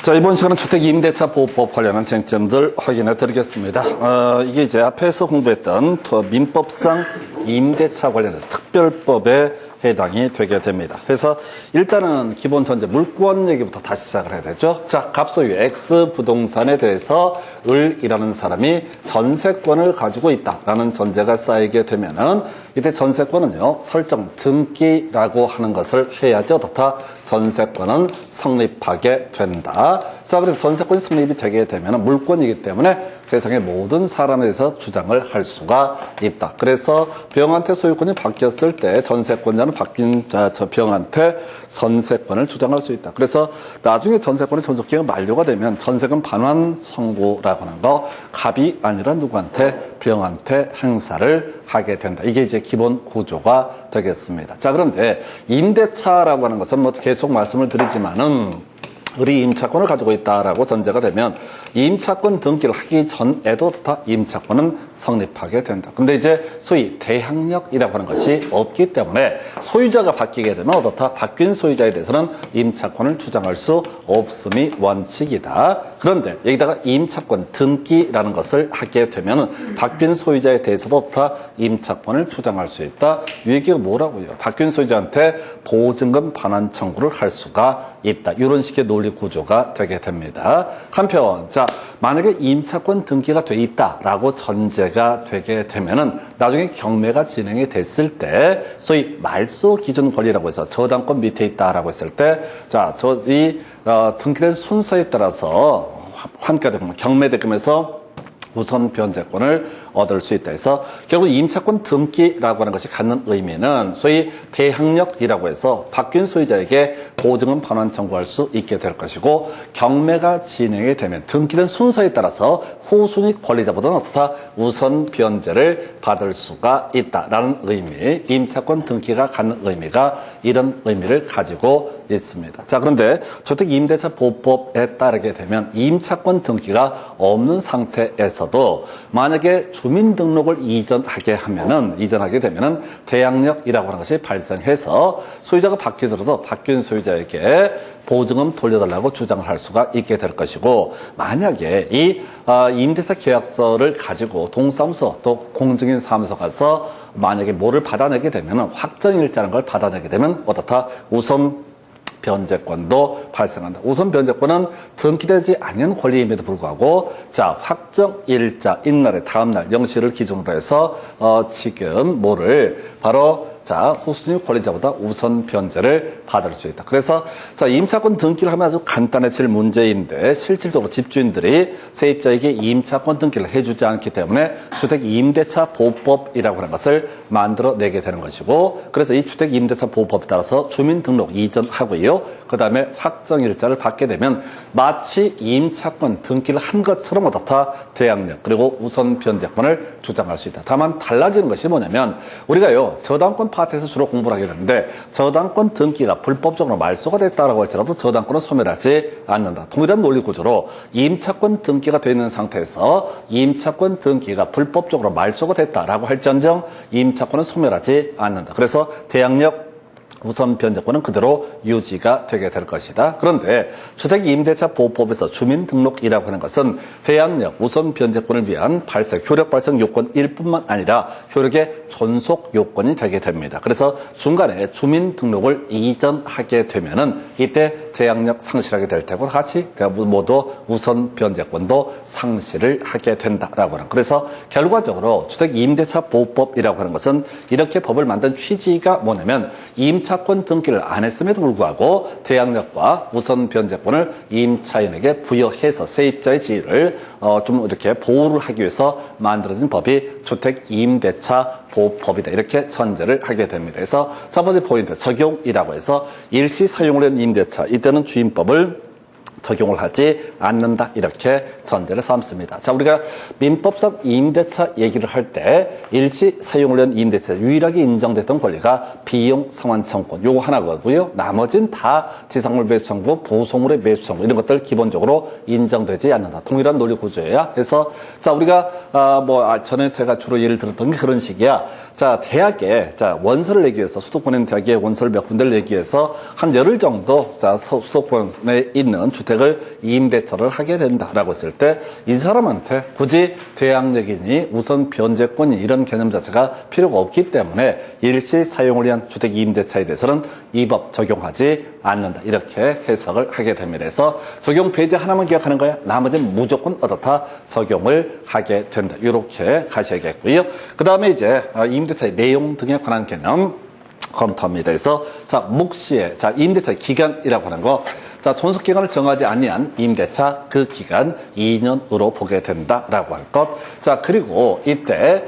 자, 이번 시간은 주택임대차 보호법 관련한 쟁점들 확인해 드리겠습니다. 이게 이제 앞에서 공부했던 민법상 임대차 관련된 특별법에 해당이 되게 됩니다. 그래서 일단은 기본 전제 물권 얘기부터 다시 시작을 해야 되죠. 자, 갑소유 X 부동산에 대해서 을이라는 사람이 전세권을 가지고 있다라는 전제가 쌓이게 되면은 이때 전세권은요, 설정 등기라고 하는 것을 해야죠. 어떻다? 전세권은 성립하게 된다. 자, 그래서 전세권이 성립이 되게 되면 물권이기 때문에 세상의 모든 사람에 대해서 주장을 할 수가 있다. 그래서 병한테 소유권이 바뀌었을 때 전세권자는 바뀐 저 병한테 전세권을 주장할 수 있다. 그래서 나중에 전세권의 존속기간이 만료가 되면 전세금 반환 청구라고 하는 거 갑이 아니라 누구한테? 병한테 행사를 하게 된다. 이게 이제 기본 구조가 되겠습니다. 자, 그런데 임대차라고 하는 것은 뭐 계속 말씀을 드리지만은 을이 임차권을 가지고 있다라고 전제가 되면 임차권 등기를 하기 전에도 다 임차권은 성립하게 된다. 근데 이제 소위 대항력이라고 하는 것이 없기 때문에 소유자가 바뀌게 되면 어떻다? 바뀐 소유자에 대해서는 임차권을 주장할 수 없음이 원칙이다. 그런데 여기다가 임차권 등기라는 것을 하게 되면 바뀐 소유자에 대해서도 다 임차권을 주장할 수 있다. 이 얘기가 뭐라고요? 바뀐 소유자한테 보증금 반환 청구를 할 수가 있다. 이런 식의 논리 구조가 되게 됩니다. 한편, 자, 만약에 임차권 등기가 돼 있다라고 전제가 되게 되면은 나중에 경매가 진행이 됐을 때 소위 말소 기준 권리라고 해서 저당권 밑에 있다라고 했을 때, 자, 등기된 순서에 따라서 환가대금, 경매대금에서 우선 변제권을 얻을 수 있다 해서 결국 임차권 등기라고 하는 것이 갖는 의미는 소위 대항력이라고 해서 바뀐 소유자에게 보증금 반환 청구할 수 있게 될 것이고 경매가 진행이 되면 등기된 순서에 따라서 후순위 권리자보다는 어떻다? 우선 변제를 받을 수가 있다라는 의미, 임차권 등기가 갖는 의미가 이런 의미를 가지고 있습니다. 자, 그런데 주택임대차 보호법에 따르게 되면 임차권 등기가 없는 상태에서도 만약에 주민등록을 이전하게 되면은 대항력이라고 하는 것이 발생해서 소유자가 바뀌더라도 바뀐 소유자에게 보증금 돌려달라고 주장을 할 수가 있게 될 것이고, 만약에 이 임대차 계약서를 가지고 동사무소 또 공증인 사무소 가서 만약에 뭐를 받아내게 되면 확정일자라는 걸 받아내게 되면 어떻다? 우선 변제권도 발생한다. 우선 변제권은 등기되지 않은 권리임에도 불구하고, 자, 확정일자, 이날의 다음날, 영시를 기준으로 해서, 지금 바로, 자, 후순위 권리자보다 우선 변제를 받을 수 있다. 그래서, 자, 임차권 등기를 하면 아주 간단해질 문제인데, 실질적으로 집주인들이 세입자에게 임차권 등기를 해주지 않기 때문에 주택임대차 보호법이라고 하는 것을 만들어내게 되는 것이고, 그래서 이 주택임대차 보호법에 따라서 주민등록 이전하고요. 그 다음에 확정일자를 받게 되면 마치 임차권 등기를 한 것처럼 어떻다? 대항력, 그리고 우선 변제권을 주장할 수 있다. 다만 달라지는 것이 뭐냐면, 우리가요, 저당권 파트에서 주로 공부를 하게 되는데, 저당권 등기가 불법적으로 말소가 됐다라고 할지라도 저당권은 소멸하지 않는다. 동일한 논리 구조로 임차권 등기가 되어 있는 상태에서 임차권 등기가 불법적으로 말소가 됐다라고 할지언정 임차권은 소멸하지 않는다. 그래서 대항력 우선 변제권은 그대로 유지가 되게 될 것이다. 그런데 주택임대차 보호법에서 주민등록이라고 하는 것은 대항력 우선 변제권을 위한 효력 발생 요건일 뿐만 아니라 효력의 존속 요건이 되게 됩니다. 그래서 중간에 주민등록을 이전하게 되면은 이때 대항력 상실하게 될 테고 같이 모두 우선 변제권도 상실을 하게 된다라고 하는. 그래서 결과적으로 주택임대차 보호법이라고 하는 것은 이렇게 법을 만든 취지가 뭐냐면 임차권 등기를 안 했음에도 불구하고 대항력과 우선 변제권을 임차인에게 부여해서 세입자의 지위를 좀 이렇게 보호를 하기 위해서 만들어진 법이 주택임대차 보호법이다. 이렇게 전제를 하게 됩니다. 그래서 첫 번째 포인트, 적용이라고 해서 일시 사용을 한 임대차, 이때는 주임법을 적용을 하지 않는다. 이렇게 전제를 삼습니다. 자, 우리가 민법상 임대차 얘기를 할 때 일시 사용을 위한 임대차 유일하게 인정됐던 권리가 비용 상환 청구권 요거 하나거고요. 나머지는 다 지상물 매수 청구, 보소물의 매수 청구 이런 것들 기본적으로 인정되지 않는다. 동일한 논리 구조예요. 그래서 자, 우리가 전에 제가 주로 예를 들었던 게 그런 식이야. 자, 대학에 원서를 내기 위해서 수도권에 있는 대학에 원서를 몇 군데를 내기 위해서 한 열흘 정도 수도권에 있는 주택 주택을 임대차를 하게 된다라고 했을 때 이 사람한테 굳이 대항력이니 우선 변제권이 이런 개념 자체가 필요가 없기 때문에 일시 사용을 위한 주택 임대차에 대해서는 이 법 적용하지 않는다. 이렇게 해석을 하게 됩니다. 그래서 적용 배제 하나만 기억하는 거야. 나머지는 무조건 어떻다 적용을 하게 된다. 이렇게 가셔야겠고요. 그 다음에 이제 임대차의 내용 등에 관한 개념 검토합니다. 그래서 자, 묵시의 임대차의 기간이라고 하는 거. 자, 존속기간을 정하지 아니한 임대차 그 기간 2년으로 보게 된다라고 할 것. 자, 그리고 이때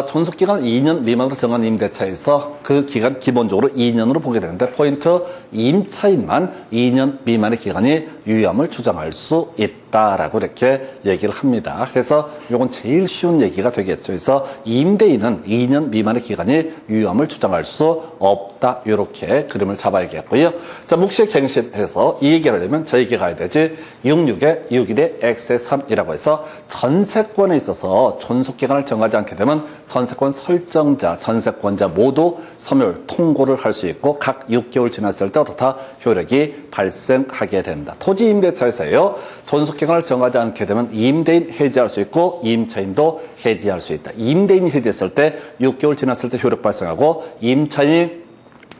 존속기간을 2년 미만으로 정한 임대차에서 그 기간 기본적으로 2년으로 보게 되는데 포인트 임차인만 2년 미만의 기간이 유효함을 주장할 수 있다라고 이렇게 얘기를 합니다. 그래서 이건 제일 쉬운 얘기가 되겠죠. 그래서 임대인은 2년 미만의 기간이 유효함을 주장할 수 없다. 이렇게 그림을 잡아야겠고요. 자, 묵시의 갱신해서 이 얘기를 하려면 저 얘기 가야 되지. 66에 61에 X의 3이라고 해서 전세권에 있어서 존속기간을 정하지 않게 되면 전세권 설정자, 전세권자 모두 소멸, 통고를 할 수 있고 각 6개월 지났을 때 어떻다 효력이 발생하게 된다. 토지 임대차에서요. 존속기간을 정하지 않게 되면 임대인 해지할 수 있고 임차인도 해지할 수 있다. 임대인이 해지했을 때 6개월 지났을 때 효력 발생하고 임차인이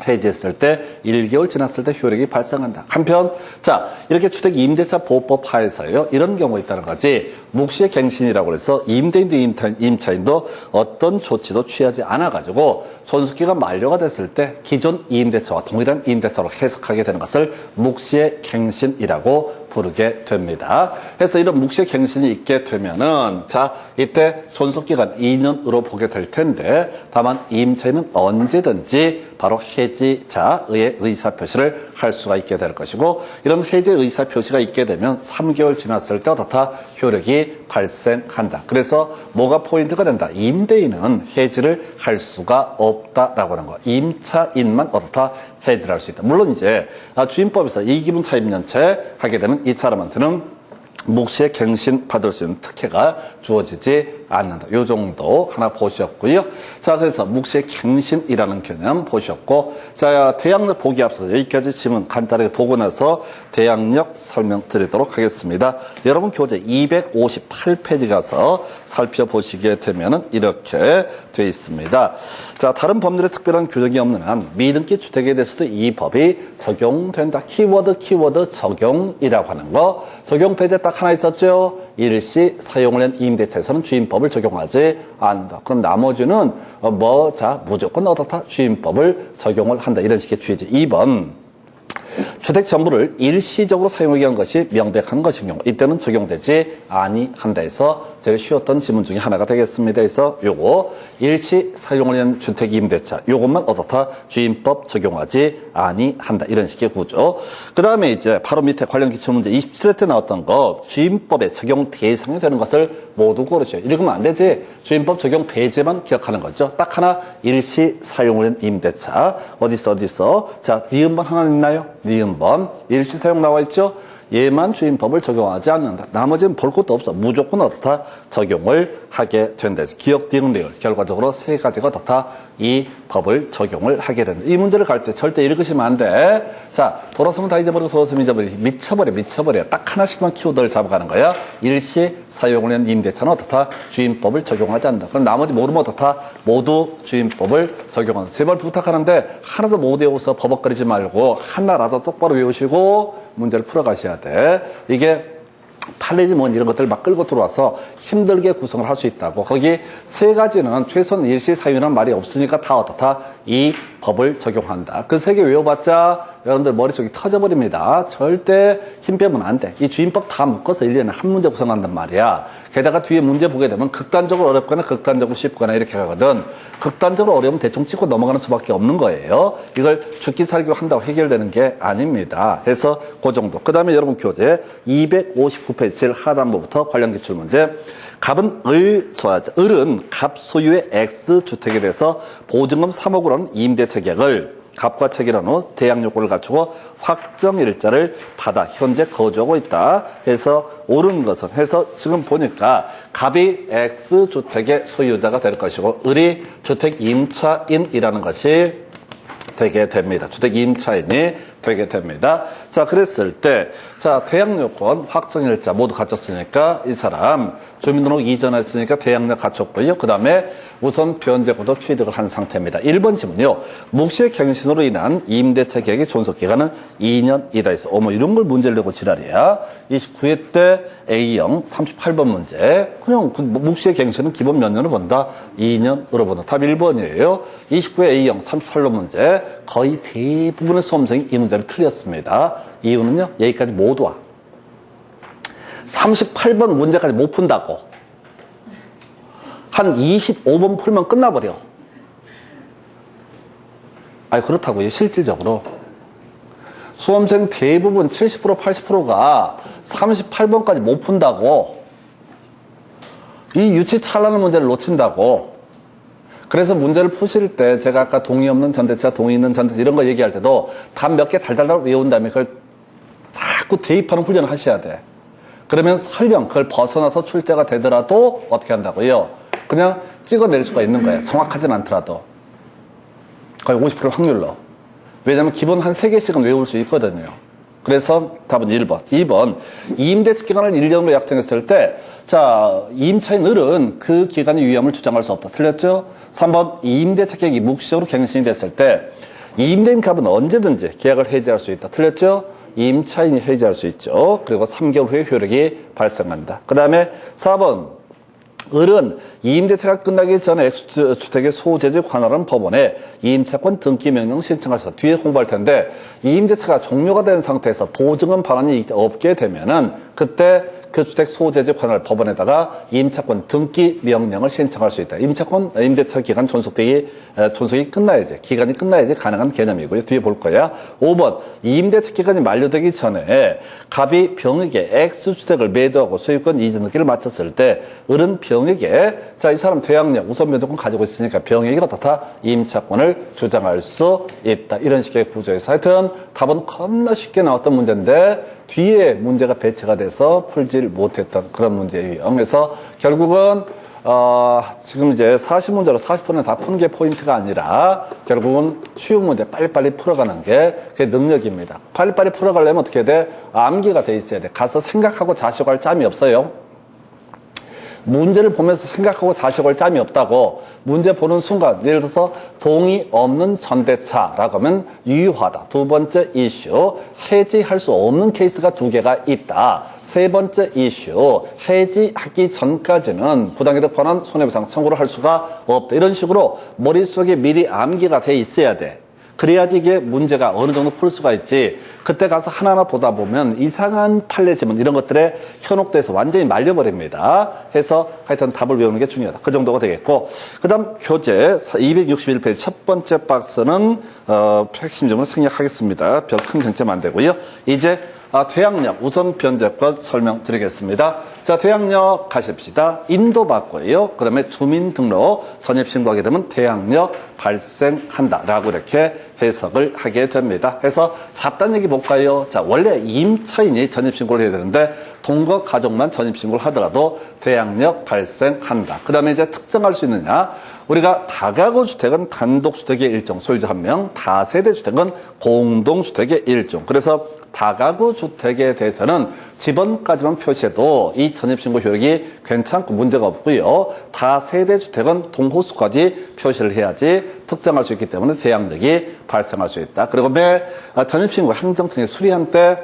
해지했을 때 1개월 지났을 때 효력이 발생한다. 한편 자 이렇게 주택 임대차 보호법 하에서요 이런 경우가 있다는 거지. 묵시의 갱신이라고 해서 임대인도 임차인도 어떤 조치도 취하지 않아 가지고 존속기간 만료가 됐을 때 기존 임대차와 동일한 임대차로 해석하게 되는 것을 묵시의 갱신이라고 부르게 됩니다. 그래서 이런 묵시의 갱신이 있게 되면은 자 이때 존속기간 2년으로 보게 될 텐데 다만 임차인은 언제든지 바로 해지자의 의사표시를 할 수가 있게 될 것이고 이런 해지 의사표시가 있게 되면 3개월 지났을 때 어떻다 효력이 발생한다. 그래서 뭐가 포인트가 된다. 임대인은 해지를 할 수가 없다라고 하는 거. 임차인만 어떻다 해지를 할 수 있다. 물론 이제 주임법에서 이기분 차임연체 하게 되면 이 사람한테는 묵시의 갱신 받을 수 있는 특혜가 주어지지 않는다. 요 정도 하나 보셨고요. 자, 그래서 묵시의 갱신이라는 개념 보셨고, 자, 대항력 보기 앞서서 여기까지 질문 간단하게 보고 나서 대항력 설명드리도록 하겠습니다. 여러분 교재 258페이지 가서 살펴보시게 되면은 이렇게 돼 있습니다. 자, 다른 법률에 특별한 규정이 없는 한 미등기 주택에 대해서도 이 법이 적용된다. 키워드 적용이라고 하는 거. 적용 배제 딱 하나 있었죠. 일시 사용을 한 임대차에서는 주임법을 적용하지 않는다. 그럼 나머지는 무조건 어떻다 주임법을 적용을 한다. 이런 식의 취지. 2번 주택 전부를 일시적으로 사용하기 위한 것이 명백한 것인 경우 이때는 적용되지 아니한다 해서 제가 쉬웠던 지문 중에 하나가 되겠습니다. 그래서 요거 일시 사용을 위한 주택 임대차 요것만 어떻다 주임법 적용하지 아니한다 이런 식의 구조. 그 다음에 이제 바로 밑에 관련 기출문제 27회 때 나왔던 거 주임법에 적용 대상이 되는 것을 모두 고르죠. 읽으면 안 되지. 주임법 적용 배제만 기억하는 거죠. 딱 하나 일시 사용을 위한 임대차 어디서 자 니은번 하나 있나요? 니은번 일시 사용 나와 있죠. 얘만 주임법을 적용하지 않는다. 나머지는 볼 것도 없어. 무조건 어떻다 적용을 하게 된다. 기억 디귿 결과적으로 세 가지가 어떻다 이 법을 적용을 하게 된다. 이 문제를 갈 때 절대 읽으시면 안 돼. 자 돌아서면 다 잊어버리고 돌아서면 잊어버리고 미쳐버려. 딱 하나씩만 키워드를 잡아가는 거야. 일시 사용을 위한 임대차는 어떻다 주임법을 적용하지 않는다. 그럼 나머지 모르면 어떻다 모두 주임법을 적용한다. 제발 부탁하는데 하나도 못 외워서 버벅거리지 말고 하나라도 똑바로 외우시고 문제를 풀어가셔야 돼. 이게 판례지 뭐 이런 것들 막 끌고 들어와서 힘들게 구성을 할 수 있다고. 거기 세 가지는 최소한 일시 사유라는 말이 없으니까 다 어떻다 이 법을 적용한다. 그 세 개 외워봤자 여러분들 머릿속이 터져버립니다. 절대 힘 빼면 안 돼. 이 주임법 다 묶어서 1년에 한 문제 구성한단 말이야. 게다가 뒤에 문제 보게 되면 극단적으로 어렵거나 극단적으로 쉽거나 이렇게 가거든. 극단적으로 어려우면 대충 찍고 넘어가는 수밖에 없는 거예요. 이걸 죽기 살기로 한다고 해결되는 게 아닙니다. 그래서 그 정도. 그 다음에 여러분 교재 259페이지 제일 하단부부터 관련 기출 문제. 을은 갑 소유의 X주택에 대해서 보증금 3억으로 하는 임대차 계약을 갑과 체결한 후 대항 요건을 갖추고 확정 일자를 받아 현재 거주하고 있다. 해서 옳은 것은 해서 지금 보니까 갑이 X주택의 소유자가 될 것이고 을이 주택 임차인이라는 것이 되게 됩니다. 주택 임차인이 되게 됩니다. 자, 그랬을 때, 자, 대항력권 확정일자 모두 갖췄으니까 이 사람 주민등록 이전했으니까 대항력 갖췄고요. 그 다음에 우선 변제권도 취득을 한 상태입니다. 1번 지문요. 묵시의 갱신으로 인한 임대차 계약의 존속기간은 2년이다 해서 어머 이런 걸 문제를 내고 지랄이야. 29회 때 A형 38번 문제. 그냥 묵시의 갱신은 기본 몇 년을 본다? 2년으로 본다. 답 1번이에요. 29회 A형 38번 문제. 거의 대부분의 수험생이 이 문제를 틀렸습니다. 이유는요. 여기까지 못 와. 38번 문제까지 못 푼다고. 한 25번 풀면 끝나버려. 아니, 그렇다고요. 실질적으로. 수험생 대부분 70%, 80%가 38번까지 못 푼다고. 이 유치찬란한 문제를 놓친다고. 그래서 문제를 푸실 때 제가 아까 동의 없는 전대차, 동의 있는 전대차 이런 거 얘기할 때도 답 몇 개 달달달 외운 다음에 그걸 자꾸 대입하는 훈련을 하셔야 돼. 그러면 설령 그걸 벗어나서 출제가 되더라도 어떻게 한다고요? 그냥 찍어낼 수가 있는 거예요. 정확하진 않더라도. 거의 50% 확률로. 왜냐하면 기본 한 3개씩은 외울 수 있거든요. 그래서 답은 1번. 2번. 임대차 기간을 1년으로 약정했을 때, 자, 임차인 을은 그 기간의 유예함을 주장할 수 없다. 틀렸죠? 3번. 임대차 계약이 묵시적으로 갱신이 됐을 때, 임대인 갑은 언제든지 계약을 해지할 수 있다. 틀렸죠? 임차인이 해지할 수 있죠. 그리고 3개월 후에 효력이 발생한다. 그 다음에 4번. 을은 임대차가 끝나기 전에 주택의 소재지 관할한 법원에 임차권 등기 명령 신청해서 뒤에 공부할 텐데 임대차가 종료가 된 상태에서 보증은 반환이 없게 되면은 그때 그 주택 소재지 관할 법원에다가 임차권 등기 명령을 신청할 수 있다. 임대차 기간 존속이 끝나야지. 기간이 끝나야지 가능한 개념이고요. 뒤에 볼 거야. 5번. 임대차 기간이 만료되기 전에 갑이 병에게 X주택을 매도하고 소유권 이전 등기를 마쳤을 때 을은 병에게 자, 이 사람 대항력 우선 면적권 가지고 있으니까 병에게 어떻다? 임차권을 주장할 수 있다. 이런 식의 구조에서 하여튼 답은 겁나 쉽게 나왔던 문제인데 뒤에 문제가 배치가 돼서 풀지를 못했던 그런 문제예요. 그래서 결국은 지금 이제 40문제로 40%는 다 푸는 게 포인트가 아니라 결국은 쉬운 문제 빨리빨리 풀어가는 게 그게 능력입니다. 빨리빨리 풀어가려면 어떻게 해야 돼? 암기가 돼 있어야 돼. 가서 생각하고 자식할 짬이 없어요. 문제를 보면서 생각하고 자식할 짬이 없다고 문제 보는 순간 예를 들어서 동의 없는 전대차라고 하면 유효하다. 두 번째 이슈 해지할 수 없는 케이스가 2개가 있다. 세 번째 이슈 해지하기 전까지는 부당이득 반환 손해배상 청구를 할 수가 없다. 이런 식으로 머릿속에 미리 암기가 돼 있어야 돼. 그래야지 이게 문제가 어느 정도 풀 수가 있지. 그때 가서 하나하나 보다 보면 이상한 판례 지문 이런 것들에 현혹돼서 완전히 말려버립니다. 해서 하여튼 답을 외우는 게 중요하다. 그 정도가 되겠고. 그 다음 교재 261페이지 첫 번째 박스는 핵심 지문을 생략하겠습니다. 별 큰 쟁점 안 되고요. 이제 대항력 우선 변제권 설명드리겠습니다. 자, 대항력 가십시다. 인도받고요. 그 다음에 주민등록 전입신고하게 되면 대항력 발생한다라고 이렇게 해석을 하게 됩니다. 해서 잡단 얘기 볼까요? 자, 원래 임차인이 전입신고를 해야 되는데 동거 가족만 전입신고를 하더라도 대항력 발생한다. 그 다음에 이제 특정할 수 있느냐? 우리가 다가구 주택은 단독주택의 일종, 소유자 1명, 다세대 주택은 공동주택의 일종. 그래서 다가구 주택에 대해서는 집원까지만 표시해도 이 전입신고 효력이 괜찮고 문제가 없고요. 다세대 주택은 동호수까지 표시를 해야지 특정할 수 있기 때문에 대항력이 발생할 수 있다. 그리고 매 전입신고 행정청에 수리한 때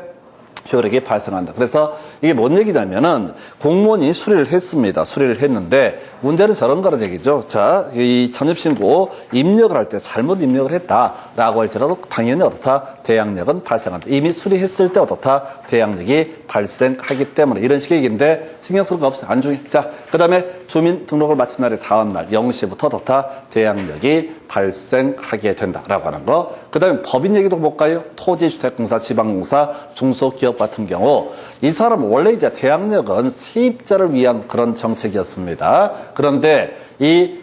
효력이 발생한다. 그래서 이게 뭔 얘기냐면은 공무원이 수리를 했습니다. 수리를 했는데 문제는 저런 거라는 얘기죠. 자, 이 전입신고 입력을 할 때 잘못 입력을 했다라고 할지라도 당연히 어떻다? 대항력은 발생한다. 이미 수리했을 때 어떻다? 대항력이 발생하기 때문에 이런 식의 얘기인데 신경 쓸 거 없어요. 안 중요해. 자, 그 다음에 주민등록을 마친 날의 다음 날 0시부터 어떻다? 대항력이 발생하게 된다라고 하는 거. 그 다음에 법인 얘기도 볼까요? 토지주택공사, 지방공사, 중소기업 같은 경우 이 사람은 원래 이제 대항력은 세입자를 위한 그런 정책이었습니다. 그런데 이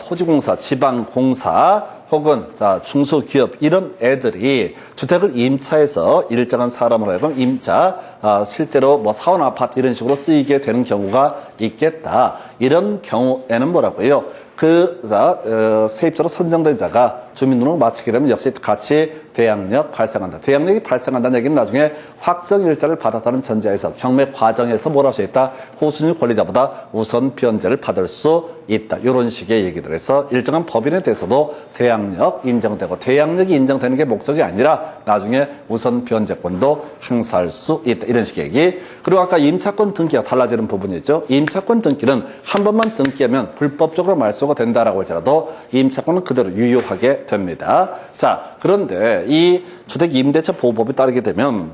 토지공사, 지방공사 혹은 중소기업 이런 애들이 주택을 임차해서 일정한 사람으로 하여금 임차 실제로 뭐 사원 아파트 이런 식으로 쓰이게 되는 경우가 있겠다. 이런 경우에는 뭐라고요? 세입자로 선정된 자가 주민등록 마치게 되면 역시 같이 대항력 발생한다. 대항력이 발생한다는 얘기는 나중에 확정일자를 받았다는 전제에서 경매 과정에서 뭘 할 수 있다? 후순위 권리자보다 우선 변제를 받을 수 있다. 이런 식의 얘기들 해서 일정한 법인에 대해서도 대항력 인정되고 대항력이 인정되는 게 목적이 아니라 나중에 우선 변제권도 행사할 수 있다. 이런 식의 얘기. 그리고 아까 임차권 등기가 달라지는 부분이죠. 임차권 등기는 한 번만 등기하면 불법적으로 말소가 된다라고 할지라도 임차권은 그대로 유효하게 됩니다. 자, 그런데 이 주택임대차 보호법에 따르게 되면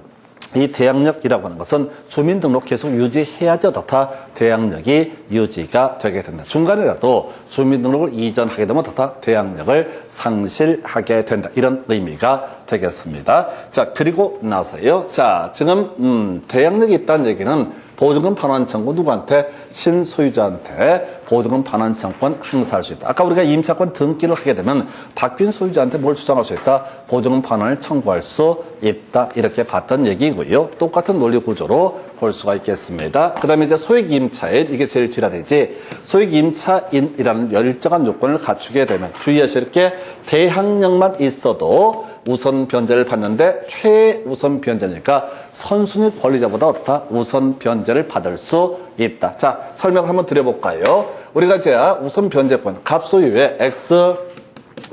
이 대항력이라고 하는 것은 주민등록 계속 유지해야지 다 대항력이 유지가 되게 된다. 중간이라도 주민등록을 이전하게 되면 다 대항력을 상실하게 된다. 이런 의미가 되겠습니다. 자, 그리고 나서요. 자, 지금 대항력이 있다는 얘기는 보증금 반환 청구 누구한테? 신소유자한테 보증금 반환 청구권 행사할 수 있다. 아까 우리가 임차권 등기를 하게 되면 바뀐 소유자한테 뭘 주장할 수 있다? 보증금 반환을 청구할 수 있다. 이렇게 봤던 얘기고요. 똑같은 논리 구조로 볼 수가 있겠습니다. 그 다음에 이제 소액임차인, 이게 제일 지랄이지. 소액임차인이라는 열정한 요건을 갖추게 되면 주의하실 게 대항력만 있어도 우선 변제를 받는데 최우선 변제니까 선순위 권리자보다 어떻다? 우선 변제를 받을 수 있다. 자, 설명을 한번 드려볼까요? 우리가 이제 우선 변제권, 갑소유의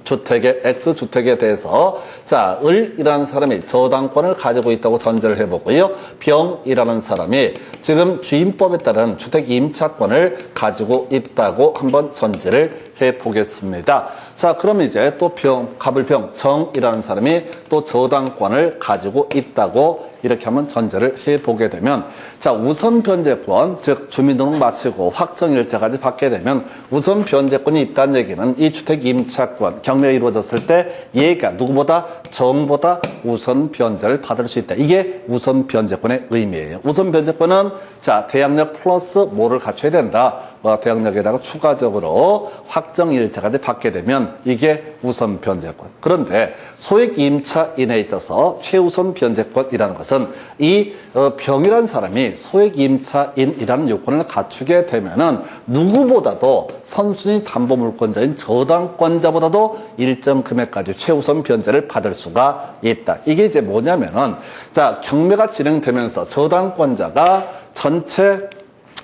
X주택에 대해서 자, 을이라는 사람이 저당권을 가지고 있다고 전제를 해보고요. 병이라는 사람이 지금 주임법에 따른 주택 임차권을 가지고 있다고 한번 전제를 해보겠습니다. 자, 그럼 이제 또 갑을병, 정이라는 사람이 또 저당권을 가지고 있다고 이렇게 한번 전제를 해보게 되면 자, 우선 변제권, 즉 주민등록 마치고 확정일자까지 받게 되면 우선 변제권이 있다는 얘기는 이 주택 임차권 경매가 이루어졌을 때 얘가 누구보다 정보다 우선 변제를 받을 수 있다. 이게 우선 변제권의 의미예요. 우선 변제권은 자, 대항력 플러스 뭐를 갖춰야 된다. 대항력에다가 추가적으로 확정일자까지 받게 되면 이게 우선 변제권. 그런데 소액 임차인에 있어서 최우선 변제권이라는 것은 이 병이라는 사람이 소액 임차인이라는 요건을 갖추게 되면은 누구보다도 선순위 담보물권자인 저당권자보다도 일정 금액까지 최우선 변제를 받을 수가 있다. 이게 이제 뭐냐면은 자, 경매가 진행되면서 저당권자가 전체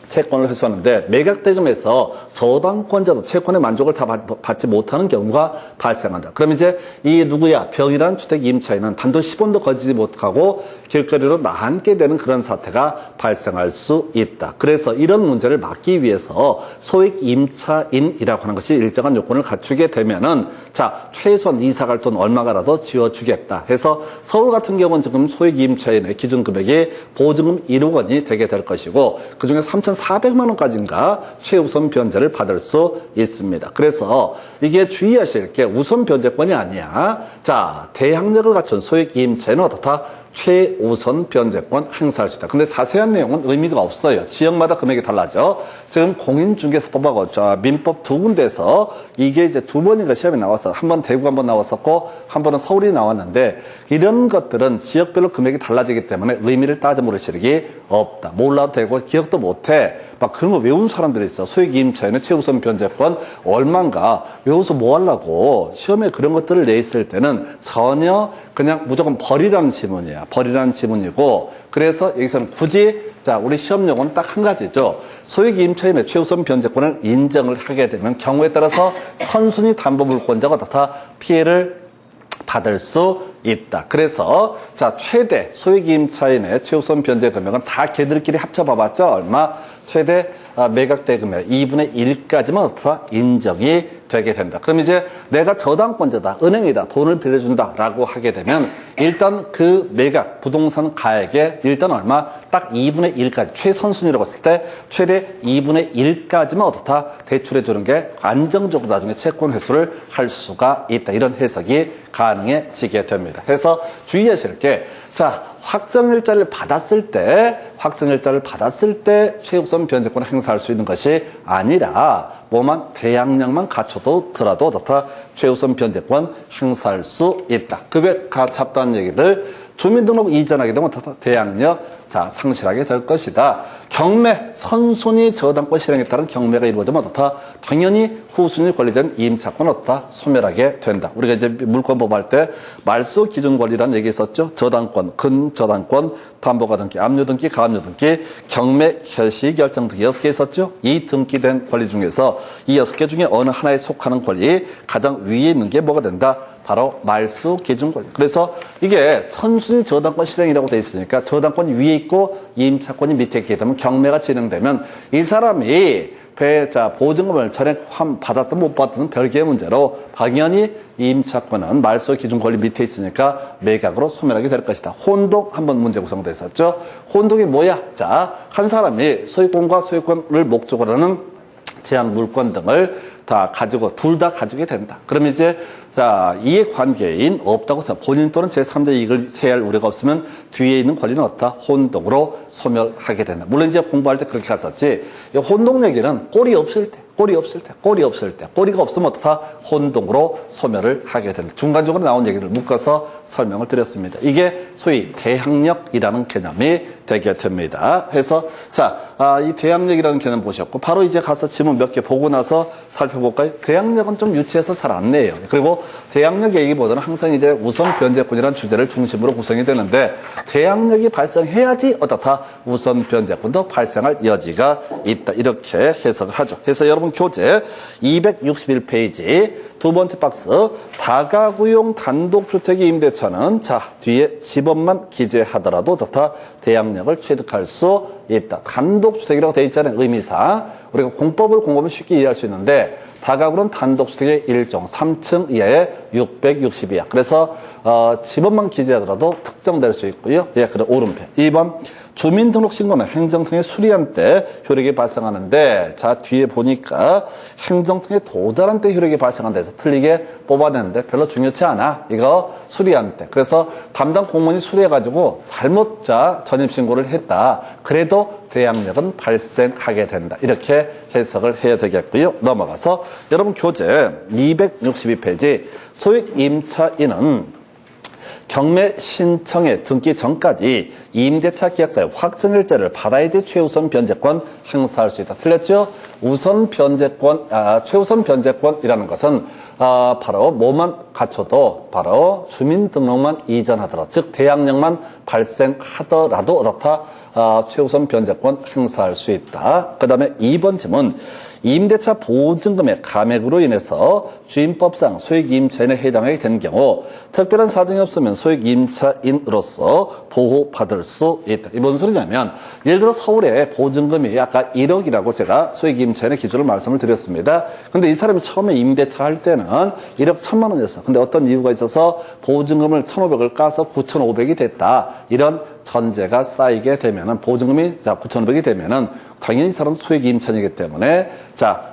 채권을 회수하는데 매각대금에서 저당권자도 채권의 만족을 다 받지 못하는 경우가 발생한다. 그럼 이제 이 누구야? 병이라는 주택 임차인은 단돈 10원도 거지지 못하고 길거리로 나앉게 되는 그런 사태가 발생할 수 있다. 그래서 이런 문제를 막기 위해서 소액 임차인이라고 하는 것이 일정한 요건을 갖추게 되면은 자, 최소한 이사 갈 돈 얼마가라도 지어주겠다 해서 서울 같은 경우는 지금 소액 임차인의 기준 금액이 보증금 1억 원이 되게 될 것이고 그중에 3,400만 원까지인가 최우선 변제를 받을 수 있습니다. 그래서 이게 주의하실 게 우선 변제권이 아니야. 자, 대항력을 갖춘 소액 임차인은 어떻다? 최우선 변제권 행사할 수 있다. 근데 자세한 내용은 의미가 없어요. 지역마다 금액이 달라져. 지금 공인중개사법하고 민법 두 군데에서 이게 이제 두 번인가 시험에 나왔어. 한 번 대구 한 번 나왔었고 한 번은 서울이 나왔는데 이런 것들은 지역별로 금액이 달라지기 때문에 의미를 따져 물을 실력이 없다. 몰라도 되고 기억도 못해. 막 그런 거 외운 사람들이 있어. 소액 임차인의 최우선 변제권 얼마인가 외워서 뭐 하려고. 시험에 그런 것들을 내있을 때는 전혀 그냥 무조건 벌이라는 지문이야. 벌이라는 지문이고 그래서 여기서는 굳이 자, 우리 시험 용어는 딱 한 가지죠. 소액 임차인의 최우선 변제권을 인정을 하게 되면 경우에 따라서 선순위 담보물권자가 다 피해를 받을 수 있다. 그래서 자, 최대 소액 임차인의 최우선 변제 금액은 다 걔들끼리 합쳐봐봤자 얼마? 최대 매각대 금액 2분의 1까지만 어떻게 인정이 되게 된다. 그럼 이제 내가 저당권자다, 은행이다, 돈을 빌려준다 라고 하게 되면 일단 그 매각 부동산 가액에 일단 얼마? 딱 2분의 1까지 최선순위라고 했을 때 최대 2분의 1까지만 어떻다? 대출해 주는 게 안정적으로 나중에 채권 회수를 할 수가 있다. 이런 해석이 가능해지게 됩니다. 그래서 주의하실 게 자, 확정일자를 받았을 때 최우선 변제권을 행사할 수 있는 것이 아니라 뭐만 대항력만 갖춰도더라도 어떻다? 최우선 변제권 행사할 수 있다. 급여 잡다는 얘기들 주민등록 이전하게 되면 어떻다? 대항력 자, 상실하게 될 것이다. 경매, 선순위 저당권 실행에 따른 경매가 이루어지면 어떻다? 당연히 후순위 관리된 임차권은 어떻다? 소멸하게 된다. 우리가 이제 물권법 할 때 말소 기준 권리라는 얘기 있었죠? 저당권, 근저당권, 담보가 등기, 압류 등기, 가압류 등기, 경매, 결시, 결정 등기 6개 있었죠? 이 등기된 권리 중에서 이 6개 중에 어느 하나에 속하는 권리 가장 위에 있는 게 뭐가 된다? 바로 말소 기준 권리. 그래서 이게 선순위 저당권 실행이라고 돼 있으니까 저당권이 위에 있고 임차권이 밑에 있게 되면 경매가 진행되면 이 사람이 보증금을 전액 받았든 못 받았든 별개의 문제로 당연히 임차권은 말소 기준 권리 밑에 있으니까 매각으로 소멸하게 될 것이다. 혼동 한번 문제 구성돼 있었죠. 혼동이 뭐야? 자, 한 사람이 소유권과 소유권을 목적으로 하는 제한 물권 등을 다 가지고 둘 다 가지게 된다. 그럼 이제 이해관계인 없다고 본인 또는 제3자 이익을 세할 우려가 없으면 뒤에 있는 권리는 어떻다? 혼동으로 소멸하게 된다. 물론 이제 공부할 때 그렇게 갔었지. 이 혼동 얘기는 꼴이 없을 때, 꼬리가 없으면 어떻다? 혼동으로 소멸을 하게 된다. 중간적으로 나온 얘기를 묶어서 설명을 드렸습니다. 이게 소위 대항력이라는 개념이 되게 됩니다. 해서 이 대항력이라는 개념 보셨고 바로 이제 가서 지문 몇 개 보고 나서 살펴볼까요? 대항력은 좀 유치해서 잘 안 내요. 그리고 대항력 얘기보다는 항상 이제 우선 변제권이라는 주제를 중심으로 구성이 되는데 대항력이 발생해야지 어떻다? 우선 변제권도 발생할 여지가 있다. 이렇게 해석을 하죠. 그래서 여러분 교재 261페이지 두 번째 박스 다가구용 단독주택의 임대차는 뒤에 집업만 기재하더라도 어떻다? 대항력을 취득할 수 있다. 단독주택이라고 되어 있잖아요. 의미상. 우리가 공법을 공부하면 쉽게 이해할 수 있는데 다가구는 단독주택의 1종 3층 이하의 660이야. 그래서 집업만 기재하더라도 특정될 수 있고요. 그럼 오른편. 2번 주민등록신고는 행정청의 수리한 때 효력이 발생하는데 뒤에 보니까 행정청에 도달한 때 효력이 발생한다 해서 틀리게 뽑아냈는데 별로 중요치 않아. 이거 수리한 때. 그래서 담당 공무원이 수리해가지고 잘못 전입신고를 했다. 그래도 대항력은 발생하게 된다. 이렇게 해석을 해야 되겠고요. 넘어가서 여러분 교재 262페이지 소액 임차인은 경매 신청에 등기 전까지 임대차 계약서의 확정일자를 받아야지 최우선 변제권 행사할 수 있다. 틀렸죠? 우선 변제권, 최우선 변제권이라는 것은 바로 뭐만 갖춰도 바로 주민등록만 이전하더라도 즉 대항력만 발생하더라도 어떻다? 최우선 변제권 행사할 수 있다. 그 다음에 2번 질문. 임대차 보증금의 감액으로 인해서 주임법상 소액임차인에 해당하게 된 경우 특별한 사정이 없으면 소액임차인으로서 보호받을 수 있다. 이게 뭔 소리냐면 예를 들어 서울에 보증금이 아까 1억이라고 제가 소액임차인의 기준을 말씀을 드렸습니다. 근데 이 사람이 처음에 임대차 할 때는 1억 1천만 원이었어. 근데 어떤 이유가 있어서 보증금을 1,500을 까서 9,500이 됐다. 이런 전제가 쌓이게 되면은 보증금이 9,500이 되면은 당연히 이 사람은 소액임차인이기 때문에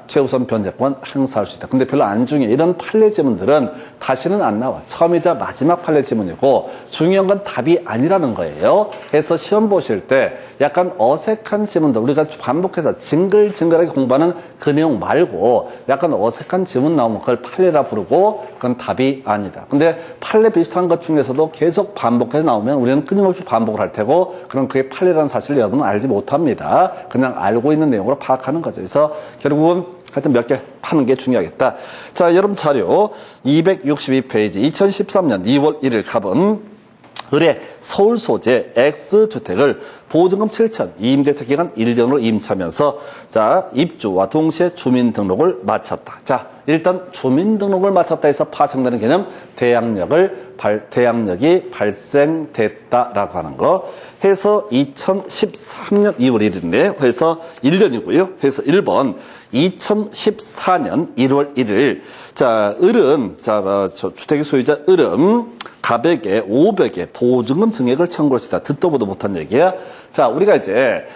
최우선 변제권 행사할 수 있다. 근데 별로 안 중요해. 이런 판례 지문들은 다시는 안 나와. 처음이자 마지막 판례 지문이고 중요한 건 답이 아니라는 거예요. 그래서 시험 보실 때 약간 어색한 지문들 우리가 반복해서 징글징글하게 공부하는 그 내용 말고 약간 어색한 지문 나오면 그걸 판례라 부르고 그건 답이 아니다. 근데 판례 비슷한 것 중에서도 계속 반복해서 나오면 우리는 끊임없이 반복을 할 테고 그럼 그게 판례라는 사실을 여러분은 알지 못합니다. 그냥 알고 있는 내용으로 파악하는 거죠. 그래서 결국은 하여튼 몇 개 파는 게 중요하겠다. 여러분 자료 262페이지 2013년 2월 1일 갑은 을의 서울 소재 X주택을 보증금 7천, 임대차 기간 1년으로 임차하면서 입주와 동시에 주민등록을 마쳤다. 일단 주민등록을 마쳤다 해서 파생되는 개념 대항력이 발생됐다라고 하는 거 해서 2013년 2월 1일인데 해서 1년이고요. 해서 1번 2014년 1월 1일 을은 주택의 소유자 을은 갑에게 500의 보증금 증액을 청구할 수 있다. 듣도 보도 못한 얘기야. 우리가 이제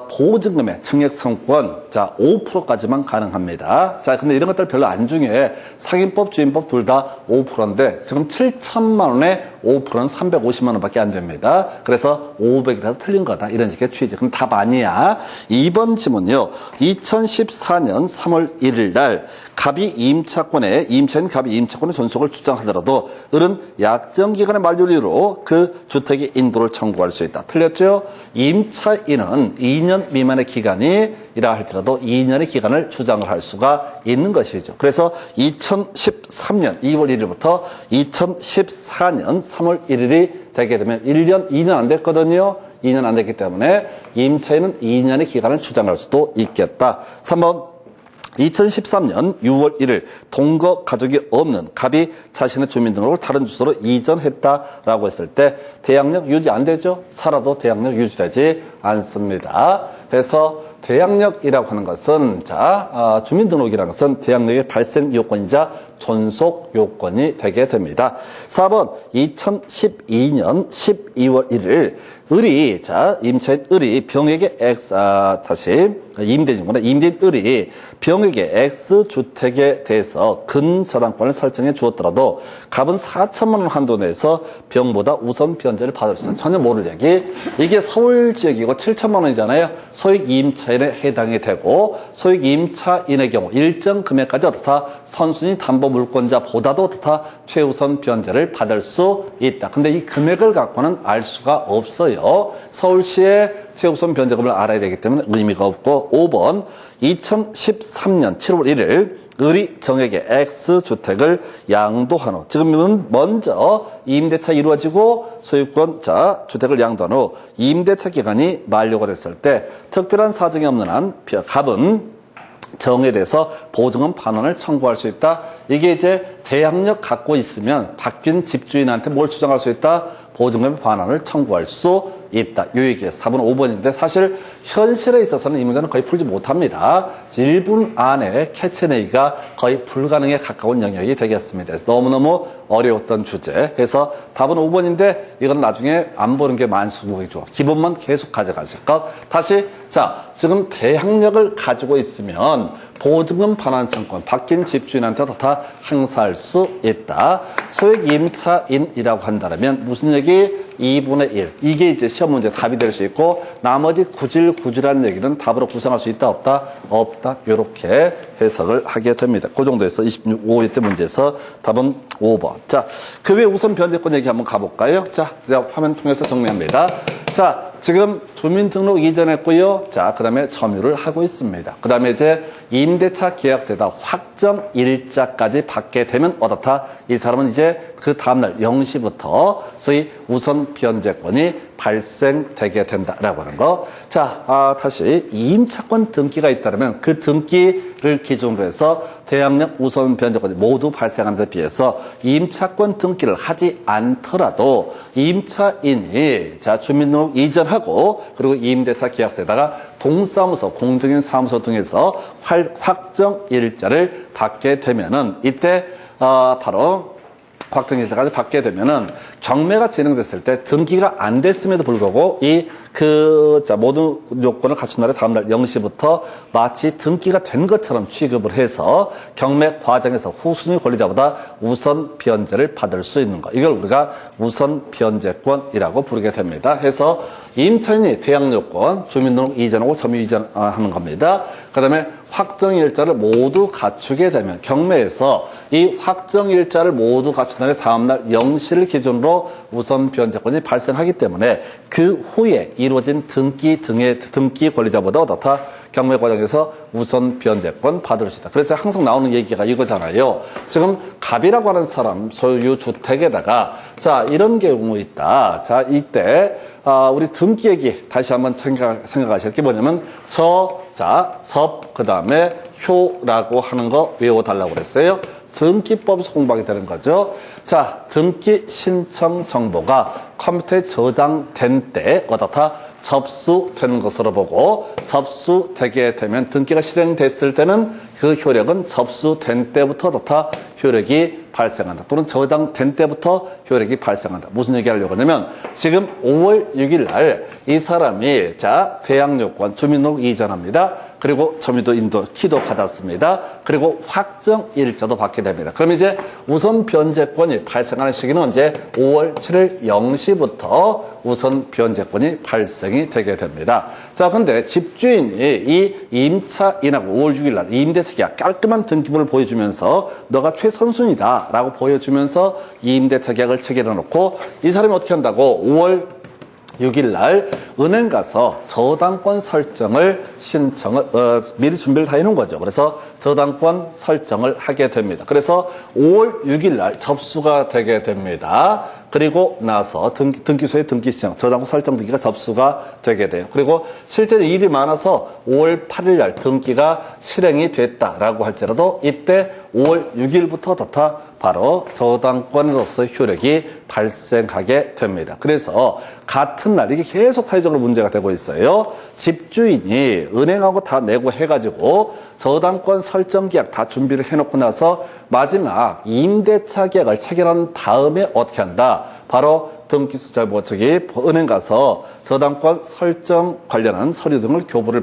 보증금의 증액청구권, 자, 5%까지만 가능합니다. 자, 근데 이런 것들 별로 안 중요해. 상인법, 주인법 둘 다 5%인데, 지금 7천만 원에 5%는 350만 원밖에 안 됩니다. 그래서 500이라도 틀린 거다. 이런 식의 취지. 그럼 답 아니야. 2번 지문요. 2014년 3월 1일 날 갑이 임차인 갑이 임차권의 존속을 주장하더라도 을은 약정기간의 만료를 이유로 그 주택의 인도를 청구할 수 있다. 틀렸죠? 임차인은 2년 미만의 기간이라 할지라도 2년의 기간을 주장을 할 수가 있는 것이죠. 그래서 2013년 2월 1일부터 2014년 3월 1일이 되게 되면 1년, 2년 안 됐거든요. 2년 안 됐기 때문에 임차인은 2년의 기간을 주장할 수도 있겠다. 3번. 2013년 6월 1일 동거 가족이 없는 갑이 자신의 주민등록을 다른 주소로 이전했다라고 했을 때 대항력 유지 안 되죠? 살아도 대항력 유지되지 않습니다. 그래서 대항력이라고 하는 것은 주민등록이라는 것은 대항력의 발생 요건이자 존속 요건이 되게 됩니다. 4번 2012년 12월 1일 임차인 을이 병에게 임대인 을이 병에게 X주택에 대해서 근저당권을 설정해 주었더라도 갑은 4천만 원 한도 내에서 병보다 우선 변제를 받을 수 있다. 전혀 모를 얘기. 이게 서울 지역이고 7천만 원이잖아요. 소액 임차인에 해당이 되고 소액 임차인의 경우 일정 금액까지 어떻다 선순위 담보 물권자보다도 어떻다 최우선 변제를 받을 수 있다. 근데 이 금액을 갖고는 알 수가 없어요. 서울시의 최우선 변제금을 알아야 되기 때문에 의미가 없고 5번 2013년 7월 1일 을이 정에게 X주택을 양도한 후 지금은 먼저 임대차 이루어지고 소유권 주택을 양도한 후 임대차 기간이 만료가 됐을 때 특별한 사정이 없는 한 갑은 정에 대해서 보증금 반환을 청구할 수 있다. 이게 이제 대항력 갖고 있으면 바뀐 집주인한테 뭘 주장할 수 있다? 보증금 반환을 청구할 수 있다. 요 얘기에서 답은 5번인데 사실 현실에 있어서는 이 문제는 거의 풀지 못합니다. 1분 안에 캐치내기가 거의 불가능에 가까운 영역이 되겠습니다. 너무너무 어려웠던 주제. 해서 답은 5번인데 이건 나중에 안 보는 게 만수무이죠. 기본만 계속 가져가실 것. 다시 지금 대항력을 가지고 있으면 보증금 반환 청구권 바뀐 집주인한테 다 행사할 수 있다. 소액 임차인이라고 한다면 무슨 얘기? 2분의 1. 이게 이제 시험 문제 답이 될 수 있고 나머지 구질구질한 얘기는 답으로 구성할 수 있다 없다? 없다. 이렇게 해석을 하게 됩니다. 그 정도에서 25회 때 문제에서 답은 5번. 그 외 우선 변제권 얘기 한번 가볼까요? 화면 통해서 정리합니다. 지금 주민등록 이전했고요. 그 다음에 점유를 하고 있습니다. 그 다음에 이제 임대차 계약서에다 확정 일자까지 받게 되면 어떻다? 이 사람은 이제 그 다음날 0시부터 소위 우선 변제권이 발생되게 된다라고 하는 거. 다시 임차권 등기가 있다면 그 등기를 기준으로 해서 대항력 우선 변제권이 모두 발생하는 데 비해서 임차권 등기를 하지 않더라도 임차인이 주민등록 이전하고 그리고 임대차 계약서에다가 동사무소, 공증인 사무소 등에서 확정 일자를 받게 되면은 이때 바로 확정일자까지 받게 되면은 경매가 진행됐을 때 등기가 안 됐음에도 불구하고 모든 요건을 갖춘 날에 다음날 0시부터 마치 등기가 된 것처럼 취급을 해서 경매 과정에서 후순위 권리자보다 우선 변제를 받을 수 있는 것. 이걸 우리가 우선 변제권이라고 부르게 됩니다. 해서 임차인이 대항력권, 주민등록 이전하고 점유 이전하는 겁니다. 그 다음에 확정일자를 모두 갖추게 되면 경매에서 이 확정일자를 모두 갖춘 날에 다음날 0시를 기준으로 우선 변제권이 발생하기 때문에 그 후에 이루어진 등기 등의 등기 권리자보다 어떻다? 경매 과정에서 우선 변제권 받을 수 있다. 그래서 항상 나오는 얘기가 이거잖아요. 지금 갑이라고 하는 사람 소유 주택에다가 이런 경우 있다. 이때 우리 등기 얘기 다시 한번 생각하실 게 뭐냐면 섭, 그 다음에 효라고 하는 거 외워달라고 그랬어요. 등기법에서 공부하게 되는 거죠. 등기 신청 정보가 컴퓨터에 저장된 때 어떻다? 접수되는 것으로 보고 접수되게 되면 등기가 실행됐을 때는 그 효력은 접수된 때부터 효력이 발생한다. 또는 저당된 때부터 효력이 발생한다. 무슨 얘기 하려고 하냐면 지금 5월 6일 날 이 사람이 자 대항요건 주민등록 이전합니다. 그리고 점유도 인도 키도 받았습니다. 그리고 확정 일자도 받게 됩니다. 그럼 이제 우선 변제권이 발생하는 시기는 언제? 5월 7일 0시부터 우선 변제권이 발생이 되게 됩니다. 자, 근데 집주인이 이 임차인하고 5월 6일 날 임대차계약 깔끔한 등기부를 보여주면서 너가 최선순위다 라고 보여주면서 이 임대차 계약을 체결해 놓고 이 사람이 어떻게 한다고? 5월 6일 날 은행 가서 저당권 설정을 미리 준비를 다 해놓은 거죠. 그래서 저당권 설정을 하게 됩니다. 그래서 5월 6일 날 접수가 되게 됩니다. 그리고 나서 등기소의 등기 시정, 저당권 설정 등기가 접수가 되게 돼요. 그리고 실제로 일이 많아서 5월 8일 날 등기가 실행이 됐다라고 할지라도 이때 5월 6일부터 바로 저당권으로서 효력이 발생하게 됩니다. 그래서 같은 날 이게 계속 사회적으로 문제가 되고 있어요. 집주인이 은행하고 다 내고 해가지고 저당권 설정 계약 다 준비를 해놓고 나서 마지막 임대차 계약을 체결한 다음에 어떻게 한다? 바로 은행 가서 저당권 설정 관련한 서류 등을 교부를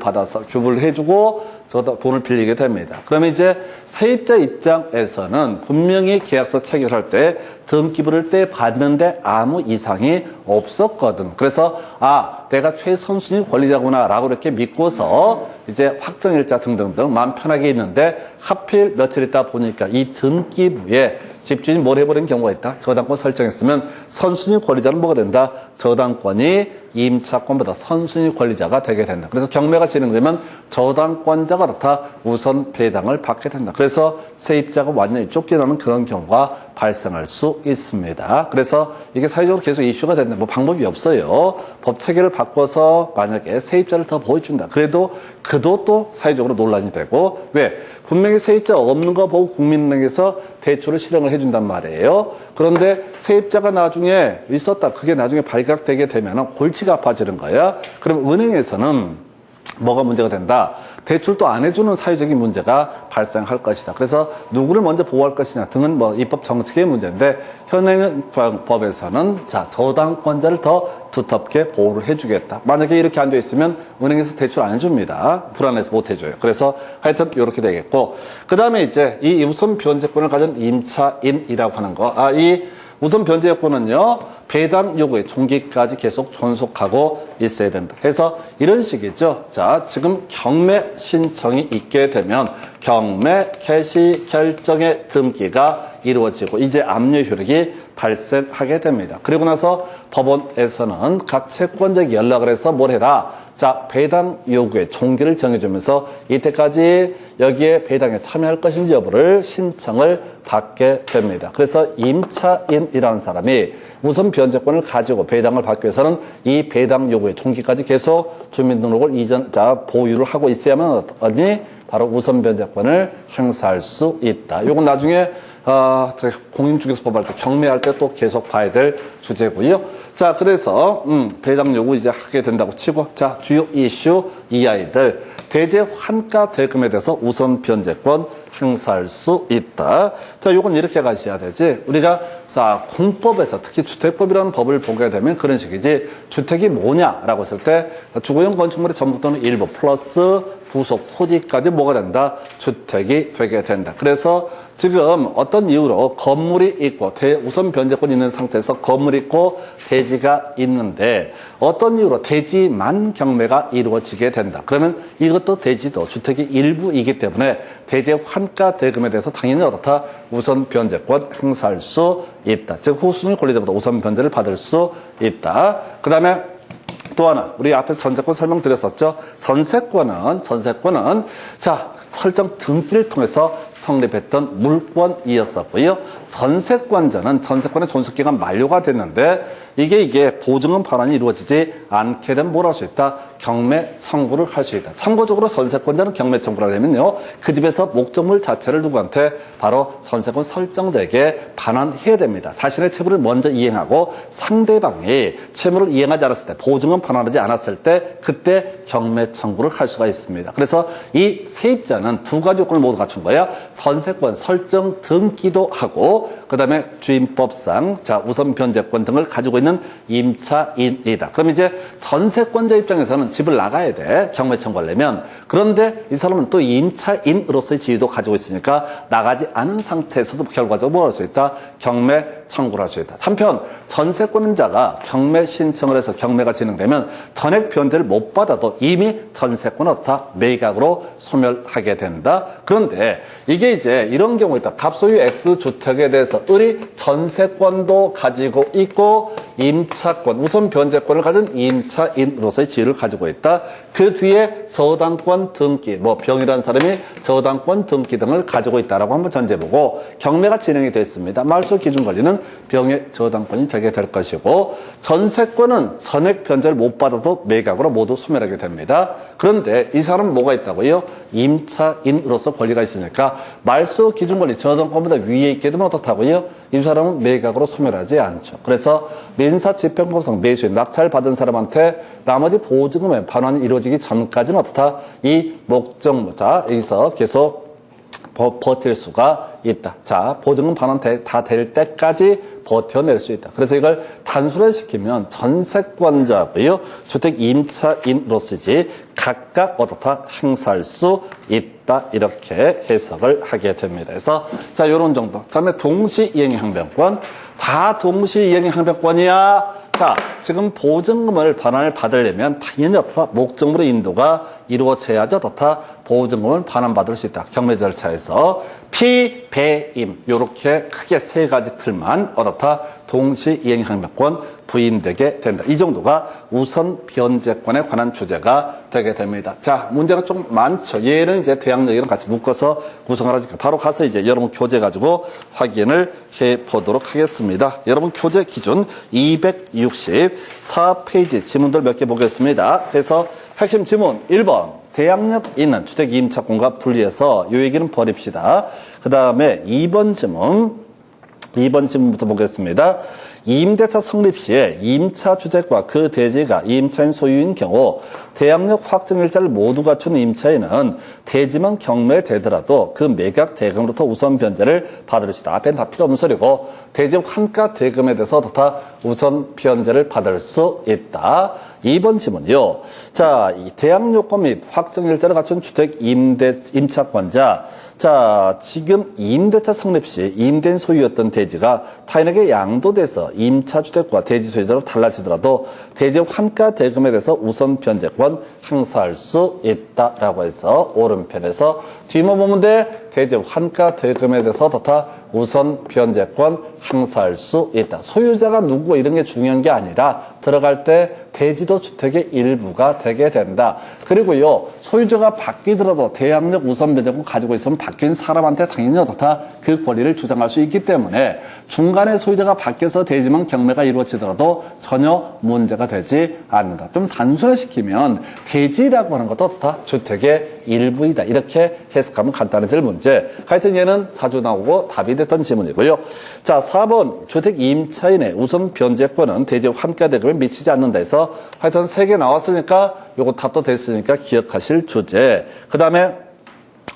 해주고 돈을 빌리게 됩니다. 그러면 이제 세입자 입장에서는 분명히 계약서 체결할 때 등기부를 받는데 아무 이상이 없었거든. 그래서 내가 최선순위 권리자구나 라고 이렇게 믿고서 이제 확정일자 등등등 마음 편하게 있는데 하필 며칠 있다 보니까 이 등기부에 집주인이 뭘 해버린 경우가 있다. 저당권 설정했으면 선순위 권리자는 뭐가 된다? 저당권이 임차권보다 선순위 권리자가 되게 된다. 그래서 경매가 진행되면 저당권자가 우선 배당을 받게 된다. 그래서 세입자가 완전히 쫓겨나는 그런 경우가 발생할 수 있습니다. 그래서 이게 사회적으로 계속 이슈가 된다. 뭐 방법이 없어요. 법 체계를 바꿔서 만약에 세입자를 더 보여준다. 그래도 그도 사회적으로 논란이 되고 왜? 분명히 세입자가 없는 거 보고 국민은행에서 대출을 실행을 해준단 말이에요. 그런데 세입자가 나중에 있었다. 그게 나중에 발각되게 되면 골치가 아파지는 거야. 그럼 은행에서는 뭐가 문제가 된다? 대출도 안 해주는 사회적인 문제가 발생할 것이다. 그래서 누구를 먼저 보호할 것이냐 등은 입법 정책의 문제인데 현행법에서는 저당권자를 더 두텁게 보호를 해주겠다. 만약에 이렇게 안 돼 있으면 은행에서 대출 안 해줍니다. 불안해서 못 해줘요. 그래서 하여튼 이렇게 되겠고 그 다음에 이제 이 우선 변제권을 가진 임차인이라고 하는 거. 이 우선 변제권은요 배당 요구의 종기까지 계속 존속하고 있어야 된다. 해서 이런 식이죠. 자, 지금 경매 신청이 있게 되면 경매 개시 결정의 등기가 이루어지고 이제 압류 효력이 발생하게 됩니다. 그리고 나서 법원에서는 각 채권자에게 연락을 해서 뭘 해라? 자, 배당 요구의 종기를 정해주면서 이때까지 여기에 배당에 참여할 것인지 여부를 신청을 받게 됩니다. 그래서 임차인이라는 사람이 우선 변제권을 가지고 배당을 받기 위해서는 이 배당 요구의 종기까지 계속 주민등록을 보유를 하고 있어야만 바로 우선 변제권을 행사할 수 있다. 요건 나중에 공인중개사법 할 때 경매할 때 또 계속 봐야 될 주제고요. 자, 그래서 배당 요구 이제 하게 된다고 치고 자, 주요 이슈 이 아이들 대제 환가 대금에 대해서 우선 변제권 행사할 수 있다. 자, 요건 이렇게 가셔야 되지. 우리가 공법에서 특히 주택법이라는 법을 보게 되면 그런 식이지. 주택이 뭐냐라고 했을 때 주거용 건축물의 전부 또는 일부 플러스 부속 토지까지 뭐가 된다? 주택이 되게 된다. 그래서 지금 어떤 이유로 건물이 있고 우선 변제권이 있는 상태에서 건물이 있고 대지가 있는데 어떤 이유로 대지만 경매가 이루어지게 된다. 그러면 이것도 대지도 주택이 일부이기 때문에 대제 환가 대금에 대해서 당연히 어떻다? 우선 변제권 행사할 수 있다. 즉 후순위 권리자보다 우선 변제를 받을 수 있다. 그 다음에 또 하나, 우리 앞에서 전세권 설명드렸었죠. 전세권은 설정 등기를 통해서 성립했던 물권이었었고요. 전세권자는 전세권의 존속기간 만료가 됐는데 이게 보증금 반환이 이루어지지 않게 되면 뭘 할 수 있다? 경매 청구를 할 수 있다. 참고적으로 전세권자는 경매 청구를 하려면요, 그 집에서 목적물 자체를 누구한테? 바로 전세권 설정자에게 반환해야 됩니다. 자신의 채무를 먼저 이행하고 상대방이 채무를 이행하지 않았을 때, 보증금 반환하지 않았을 때 그때 경매 청구를 할 수가 있습니다. 그래서 이 세입자는 두 가지 요건을 모두 갖춘 거야. 전세권 설정 등기도 하고 그 다음에 주임법상 우선 변제권 등을 가지고 있는 임차인이다. 그럼 이제 전세권자 입장에서는 집을 나가야 돼, 경매 청구하려면. 그런데 이 사람은 또 임차인으로서의 지위도 가지고 있으니까 나가지 않은 상태에서도 결과적으로 뭘 할 수 있다? 경매 청구를 할 수 있다. 한편 전세권자가 경매 신청을 해서 경매가 진행되면 전액 변제를 못 받아도 이미 전세권은 어떻다? 매각으로 소멸하게 된다. 그런데 이게 이제 이런 경우가 있다. 갑소유 X주택에 대해서 을이 전세권도 가지고 있고 임차권, 우선 변제권을 가진 임차인으로서의 지위를 가지고 있다. 그 뒤에 저당권 등기, 병이라는 사람이 저당권 등기 등을 가지고 있다라고 한번 전제해보고 경매가 진행이 됐습니다. 말소 기준 권리는 병의 저당권이 되게 될 것이고 전세권은 전액 변제를 못 받아도 매각으로 모두 소멸하게 됩니다. 그런데 이 사람은 뭐가 있다고요? 임차인으로서 권리가 있으니까 말소 기준 권리 저당권보다 위에 있게 되면 어떻다고요? 이 사람은 매각으로 소멸하지 않죠. 그래서 민사집행법상 매수인 낙찰 받은 사람한테 나머지 보증금의 반환이 이루어지기 전까지는 어떻다? 이 목적물자 여기서 계속 버틸 수가 있다. 자, 보증금 반환 다 될 때까지 버텨낼 수 있다. 그래서 이걸 단순화시키면 전세권자고요, 주택 임차인으로서지 각각 어떻다? 행사할 수 있다. 이렇게 해석을 하게 됩니다. 그래서 자, 요런 정도. 다음에 동시이행의 항변권. 다 동시이행의 항변권이야. 자, 지금 보증금을 반환을 받으려면 당연히 어떻다? 목적물의 인도가 이루어져야지 어떻다? 보증금을 반환받을 수 있다. 경매 절차에서 피배임 요렇게 크게 세 가지 틀만 어떻다? 동시이행 항변권 부인되게 된다. 이 정도가 우선 변제권에 관한 주제가 되게 됩니다. 자, 문제가 좀 많죠. 얘는 이제 대항력이랑 같이 묶어서 구성을 하니까 바로 가서 이제 여러분 교재 가지고 확인을 해 보도록 하겠습니다. 여러분 교재 기준 264페이지 지문들 몇 개 보겠습니다. 그래서 핵심 지문 1번. 대항력 있는 주택 임차권과 분리해서 요 얘기는 버립시다. 그 다음에 2번 지문부터 보겠습니다. 임대차 성립 시에 임차주택과 그 대지가 임차인 소유인 경우 대항력 확정일자를 모두 갖춘 임차인은 대지만 경매되더라도 그 매각 대금으로부터 우선 변제를 받을 수 있다. 앞에는 다 필요 없는 소리고 대지 환가 대금에 대해서 다 우선 변제를 받을 수 있다. 2번 지문이요. 자, 이 대항력권 및 확정일자를 갖춘 주택 임차권자. 자, 지금 임대차 성립 시 임대인 소유였던 대지가 타인에게 양도돼서 임차주택과 대지 소유자로 달라지더라도 대지 환가 대금에 대해서 우선 변제권 행사할 수 있다라고 해서 오른편에서 뒤만 보면 돼. 대지 환가 대금에 대해서 다 우선 변제권 행사할 수 있다. 소유자가 누구고 이런 게 중요한 게 아니라 들어갈 때 대지도 주택의 일부가 되게 된다. 그리고요, 소유자가 바뀌더라도 대항력 우선 변제권 가지고 있으면 바뀐 사람한테 당연히 어떻다? 그 권리를 주장할 수 있기 때문에 중간에 소유자가 바뀌어서 대지만 경매가 이루어지더라도 전혀 문제가 되지 않는다. 좀 단순화시키면 대지라고 하는 것도 어떻다? 주택의 일부이다. 이렇게 해석하면 간단해질 문제. 하여튼 얘는 자주 나오고 답이 됐던 지문이고요. 자, 4번 주택 임차인의 우선 변제권은 대지 환가 대금에 미치지 않는다 해서 하여튼 3개 나왔으니까 요거 답도 됐으니까 기억하실 주제. 그 다음에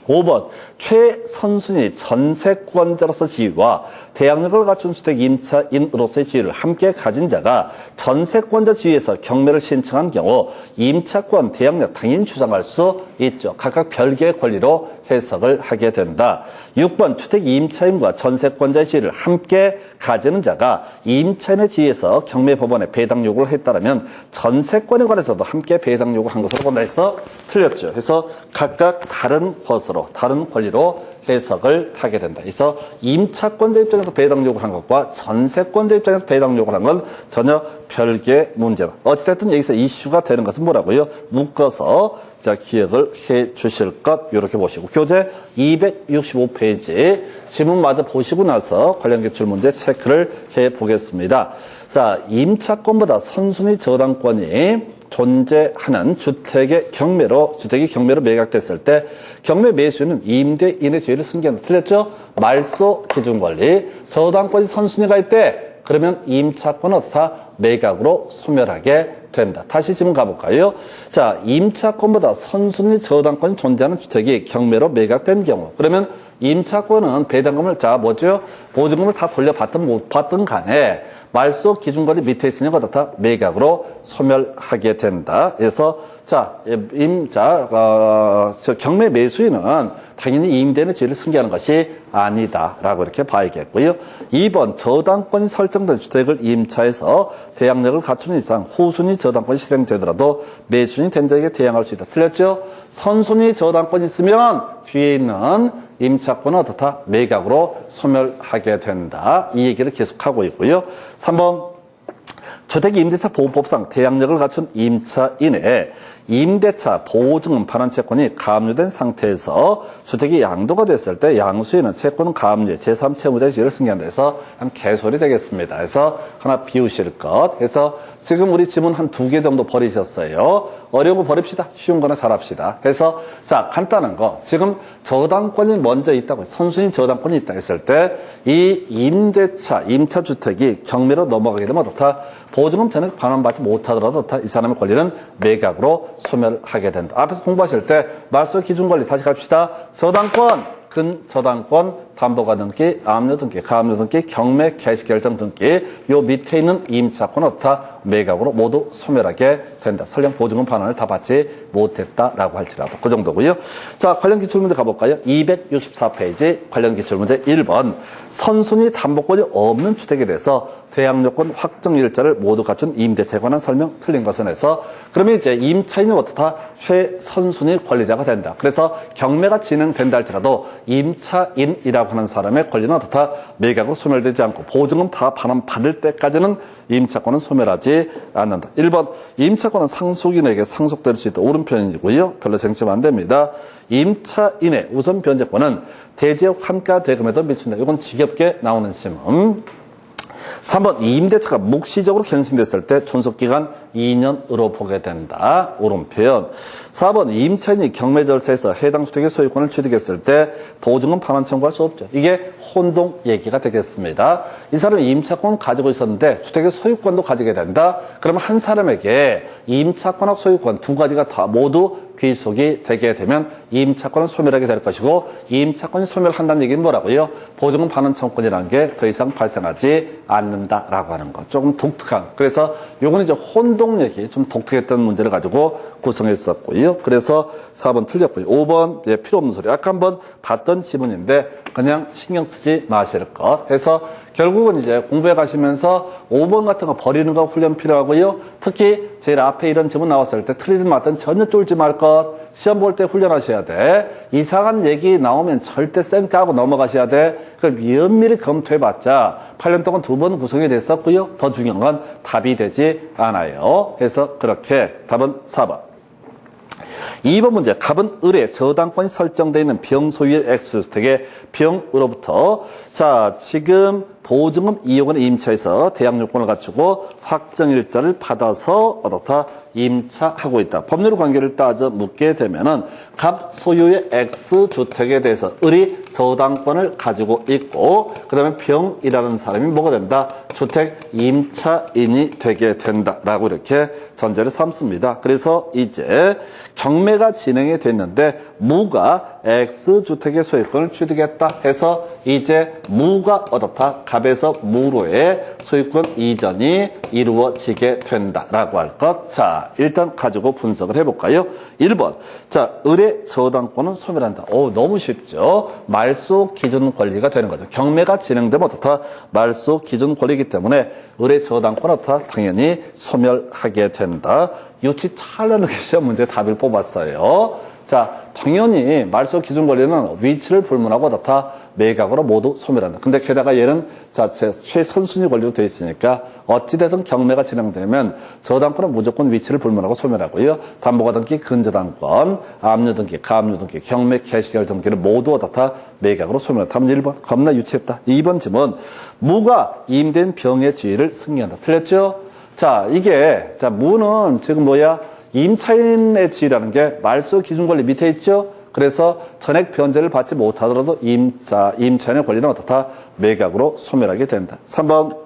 5번 최선순위 전세권자로서 지위와 대항력을 갖춘 주택 임차인으로서의 지위를 함께 가진 자가 전세권자 지위에서 경매를 신청한 경우 임차권, 대항력 당연히 주장할 수 있죠. 각각 별개의 권리로 해석을 하게 된다. 6번 주택 임차인과 전세권자의 지위를 함께 가지는 자가 임차인의 지위에서 경매법원에 배당 요구를 했다면 전세권에 관해서도 함께 배당 요구를 한 것으로 본다 해서 틀렸죠. 그래서 각각 다른 것으로, 다른 권리로 해석을 하게 된다. 그래서 임차권자 입장에서 배당 요구를 한 것과 전세권자 입장에서 배당 요구를 한 건 전혀 별개의 문제다. 어찌됐든 여기서 이슈가 되는 것은 뭐라고요? 묶어서 자, 기억을 해 주실 것, 이렇게 보시고. 교재 265페이지 지문마저 보시고 나서 관련 기출문제 체크를 해 보겠습니다. 자, 임차권보다 선순위 저당권이 존재하는 주택이 경매로 매각됐을 때 경매 매수인은 임대인의 지위를 승계한다. 틀렸죠? 말소 기준권리, 저당권이 선순위가 있대. 그러면 임차권은 어떻다? 매각으로 소멸하게 된다. 다시 지금 가볼까요? 자, 임차권보다 선순위 저당권이 존재하는 주택이 경매로 매각된 경우, 그러면 임차권은 배당금을 보증금을 다 돌려받든 못 받든 간에 말소 기준권이 밑에 있으니까 어떻다? 매각으로 소멸하게 된다. 그래서 경매 매수인은 당연히 임대인의 지위를 승계하는 것이 아니다라고 이렇게 봐야겠고요. 2번 저당권이 설정된 주택을 임차해서 대항력을 갖추는 이상 후순위 저당권이 실행되더라도 매수인이 된 자에게 대항할 수 있다. 틀렸죠? 선순위 저당권이 있으면 뒤에 있는 임차권은 어떻다? 매각으로 소멸하게 된다. 이 얘기를 계속하고 있고요. 3번 주택 임대차 보호법상 대항력을 갖춘 임차인의 임대차 보증금 반환 채권이 가압류된 상태에서 주택이 양도가 됐을 때 양수인은 채권 가압류의 제3채무자의 지위를 승계한다 해서 한 개소리 되겠습니다. 그래서 하나 비우실 것. 그래서 지금 우리 지문 한 2개 정도 버리셨어요. 어려운 거 버립시다. 쉬운 거나 잘합시다. 그래서 간단한 거. 지금 저당권이 먼저 있다고, 선순위 저당권이 있다 했을 때 이 임차 주택이 경매로 넘어가게 되면 어떻다? 보증금 전액 반환받지 못하더라도 이 사람의 권리는 매각으로 소멸하게 된다. 앞에서 공부하실 때 말소 기준 권리 다시 갑시다. 저당권, 근저당권, 담보가 등기, 압류 등기, 가압류 등기, 경매 개시 결정 등기, 요 밑에 있는 임차권은 어떻다? 매각으로 모두 소멸하게 된다. 설령 보증금 반환을 다 받지 못했다라고 할지라도 그 정도고요. 자, 관련 기출문제 가볼까요? 264페이지 관련 기출문제 1번 선순위 담보권이 없는 주택에 대해서 대항력권 확정 일자를 모두 갖춘 임대차에 관한 설명 틀린 것은 해서 그러면 이제 임차인은 어떻다? 최선순위 권리자가 된다. 그래서 경매가 진행된다 할지라도 임차인이라고 하는 사람의 권리는 어떻다? 매각으로 소멸되지 않고 보증금 다 반환 받을 때까지는 임차권은 소멸하지 않는다. 1번 임차권은 상속인에게 상속될 수 있다. 옳은 표현이고요. 별로 쟁점 안 됩니다. 임차인의 우선 변제권은 대지역 환가 대금에도 미친다. 이건 지겹게 나오는 시험. 3번 임대차가 묵시적으로 갱신됐을 때 존속기간 2년으로 보게 된다. 옳은 표현. 4번 임차인이 경매 절차에서 해당 주택의 소유권을 취득했을 때 보증금 반환 청구할 수 없죠. 이게 혼동 얘기가 되겠습니다. 이 사람이 임차권 가지고 있었는데 주택의 소유권도 가지게 된다. 그러면 한 사람에게 임차권하고 소유권 두 가지가 다 모두 귀속이 되게 되면 임차권은 소멸하게 될 것이고 임차권이 소멸한다는 얘기는 뭐라고요? 보증금 반환 청구권이라는 게 더 이상 발생하지 않는다라고 하는 거. 조금 독특한. 그래서 요거는 이제 혼동 얘기, 좀 독특했던 문제를 가지고 구성했었고요. 그래서 4번 틀렸고요. 5번 필요 없는 소리. 아까 한번 봤던 지문인데 그냥 신경 쓰지 마실 것. 해서 결국은 이제 공부해 가시면서 5번 같은 거 버리는 거 훈련 필요하고요. 특히 제일 앞에 이런 지문 나왔을 때 틀리든 맞든 전혀 쫄지 말 것. 시험 볼 때 훈련하셔야 돼. 이상한 얘기 나오면 절대 쌩 까고 넘어가셔야 돼. 그걸 면밀히 검토해봤자 8년 동안 2번 구성이 됐었고요. 더 중요한 건 답이 되지 않아요. 그래서 그렇게 답은 4번. 2번 문제. 갑은 을에 저당권이 설정되어 있는 병 소유의 X주택의 병으로부터 지금 보증금 2억 원의 임차에서 대항력권을 갖추고 확정일자를 받아서 어떻다? 임차하고 있다. 법률 관계를 따져 묻게 되면은 갑 소유의 X주택에 대해서 을이 저당권을 가지고 있고 그다음에 병이라는 사람이 뭐가 된다? 주택 임차인이 되게 된다라고 이렇게 전제를 삼습니다. 그래서 이제 경매가 진행이 됐는데 무가 X주택의 소유권을 취득했다 해서 이제 무가 어떻다? 갑에서 무로의 소유권 이전이 이루어지게 된다라고 할 것. 자, 일단 가지고 분석을 해볼까요? 1번. 자, 을의 저당권은 소멸한다. 너무 쉽죠? 말소 기준 권리가 되는 거죠. 경매가 진행되면 어떻다? 말소 기준 권리이기 때문에 의뢰 저당권 어떻다? 당연히 소멸하게 된다. 유치 찰나는 시험 문제 답을 뽑았어요. 자, 당연히 말소 기준 권리는 위치를 불문하고 어떻다? 매각으로 모두 소멸한다. 근데 게다가 얘는 자, 최선순위 권리로 되어 있으니까 어찌되든 경매가 진행되면 저당권은 무조건 위치를 불문하고 소멸하고요. 담보가 등기, 근저당권, 압류 등기, 가압류 등기, 경매 개시결 등기를 모두 어떻다? 매각으로 소멸한다. 답은 1번. 겁나 유치했다. 2번 질문. 무가 임대인 병의 지위를 승리한다. 틀렸죠? 자, 이게, 자, 무는 지금 뭐야? 임차인의 지위라는 게 말소 기준 권리 밑에 있죠? 그래서 전액 변제를 받지 못하더라도 임차인의 권리는 어떻다? 매각으로 소멸하게 된다. 3번.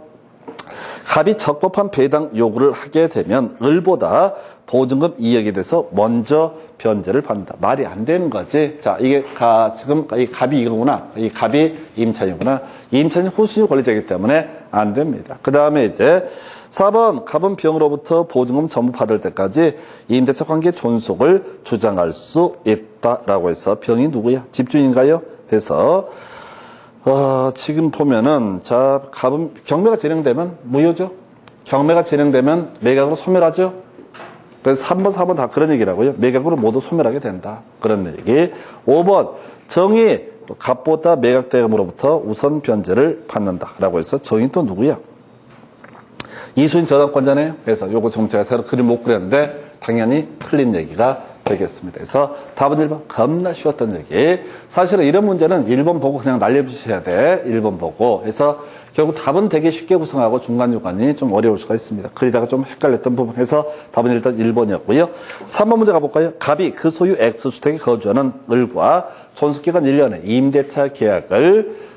갑이 적법한 배당 요구를 하게 되면 을보다 보증금 이익에 대해서 먼저 변제를 받는다. 말이 안 되는 거지. 자, 이게 지금 이 갑이 이거구나. 이 갑이 임차인이구나. 임차인 후순위 권리자이기 때문에 안 됩니다. 그 다음에 이제 4번 갑은 병으로부터 보증금 전부 받을 때까지 임대차 관계 존속을 주장할 수 있다라고 해서 병이 누구야? 집주인인가요? 해서 지금 보면은 자 갑은 경매가 진행되면 무효죠. 경매가 진행되면 매각으로 소멸하죠. 그래서 3번, 4번 다 그런 얘기라고요. 매각으로 모두 소멸하게 된다. 그런 얘기. 5번 정의 갑보다 매각대금으로부터 우선 변제를 받는다라고 해서 정의 또 누구야? 이수인 저당권자네요. 그래서 요거 좀 제가 새로 그림 못 그렸는데 당연히 틀린 얘기가 되겠습니다. 그래서 답은 1번. 겁나 쉬웠던 얘기. 사실은 이런 문제는 1번 보고 그냥 날려주셔야 돼. 1번 보고. 그래서 결국 답은 되게 쉽게 구성하고 중간중간이 좀 어려울 수가 있습니다. 그리다가 좀 헷갈렸던 부분 해서 답은 일단 1번이었고요. 3번 문제 가볼까요? 갑이 그 소유 X주택에 거주하는 을과 존속기간 1년의 임대차 계약을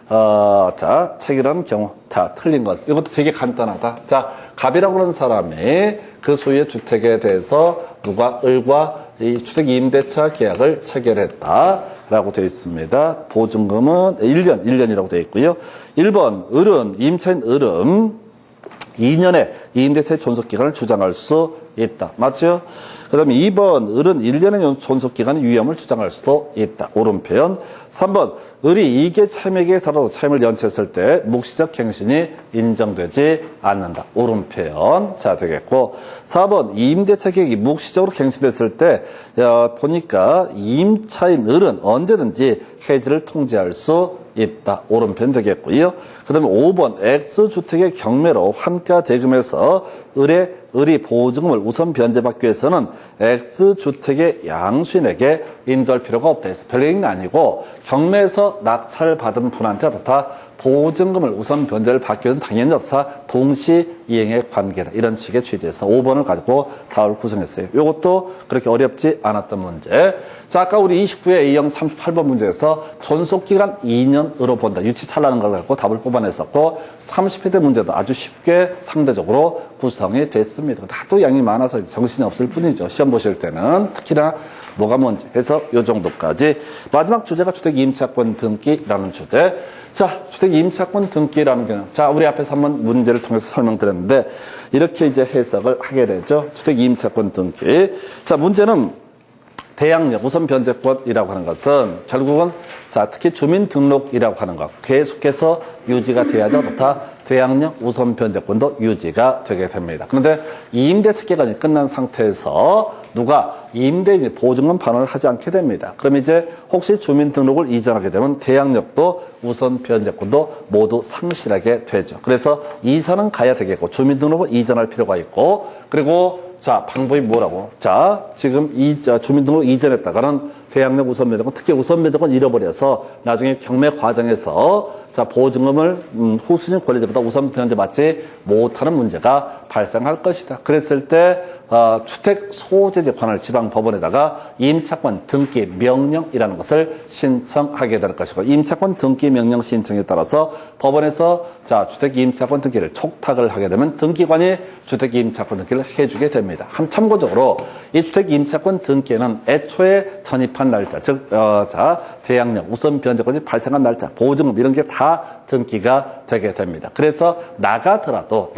체결한 경우. 자, 틀린 것. 이것도 되게 간단하다. 자, 갑이라고 하는 사람이 그 소유의 주택에 대해서 누가 을과 이 주택 임대차 계약을 체결했다라고 되어 있습니다. 보증금은 1년이라고 되어 있고요. 1번, 을은, 임차인 을은 2년의 임대차의 존속기간을 주장할 수 있다. 맞죠? 그 다음에 2번, 을은 1년의 존속기간의 유예함을 주장할 수도 있다. 옳은 표현. 3번, 을이 이게 차임에게 달아도 차임을 연체했을 때 묵시적 갱신이 인정되지 않는다. 옳은 표현. 자, 되겠고. 4번, 임대차 계획이 묵시적으로 갱신됐을 때, 보니까 임차인 을은 언제든지 해지를 통지할 수 있다. 옳은 표현 되겠고요. 그 다음에 5번, X주택의 경매로 환가 대금에서 을이 보증금을 우선 변제받기 위해서는 X주택의 양수인에게 인도할 필요가 없다 해서 별 얘기는 아니고 경매에서 낙찰을 받은 분한테 어떻다? 보증금을 우선 변제를 받기 위해서는 당연히 어떻다? 동시 이행의 관계다. 이런 식의 취지에서 5번을 가지고 답을 구성했어요. 이것도 그렇게 어렵지 않았던 문제. 자, 아까 우리 29회 A형 38번 문제에서 존속기간 2년으로 본다. 유치 찰나는 걸 갖고 답을 뽑아냈었고 30회 문제도 아주 쉽게 상대적으로 구성이 됐습니다. 다도 양이 많아서 정신이 없을 뿐이죠. 시험 보실 때는 특히나 뭐가 뭔지 해서 이 정도까지. 마지막 주제가 주택 임차권 등기라는 주제. 자, 주택 임차권 등기라는 게, 자, 우리 앞에서 한번 문제를 통해서 설명드렸는데, 이렇게 이제 해석을 하게 되죠. 주택 임차권 등기. 자, 문제는 대항력 우선 변제권이라고 하는 것은 결국은 자, 특히 주민등록이라고 하는 것. 계속해서 유지가 돼야죠. 좋다. 대항력 우선 변제권도 유지가 되게 됩니다. 그런데 임대차 기간이 끝난 상태에서 누가 임대인이 보증금 반환을 하지 않게 됩니다. 그럼 이제 혹시 주민등록을 이전하게 되면 대항력도 우선 변제권도 모두 상실하게 되죠. 그래서 이사는 가야 되겠고 주민등록을 이전할 필요가 있고 그리고 자 방법이 뭐라고? 자 지금 주민등록 이전했다가는 대항력 우선 변제권 특히 우선 변제권 잃어버려서 나중에 경매 과정에서 자 보증금을 후순위 권리자보다 우선 변제받지 못하는 문제가 발생할 것이다. 그랬을 때 주택 소재지 관할 지방법원에다가 임차권 등기 명령이라는 것을 신청하게 될 것이고 임차권 등기 명령 신청에 따라서 법원에서 자 주택 임차권 등기를 촉탁을 하게 되면 등기관이 주택 임차권 등기를 해주게 됩니다. 참고적으로 이 주택 임차권 등기에는 애초에 전입한 날짜 즉 자 대항력 우선 변제권이 발생한 날짜 보증금 이런 게 다 등기가 되게 됩니다. 그래서 나가더라도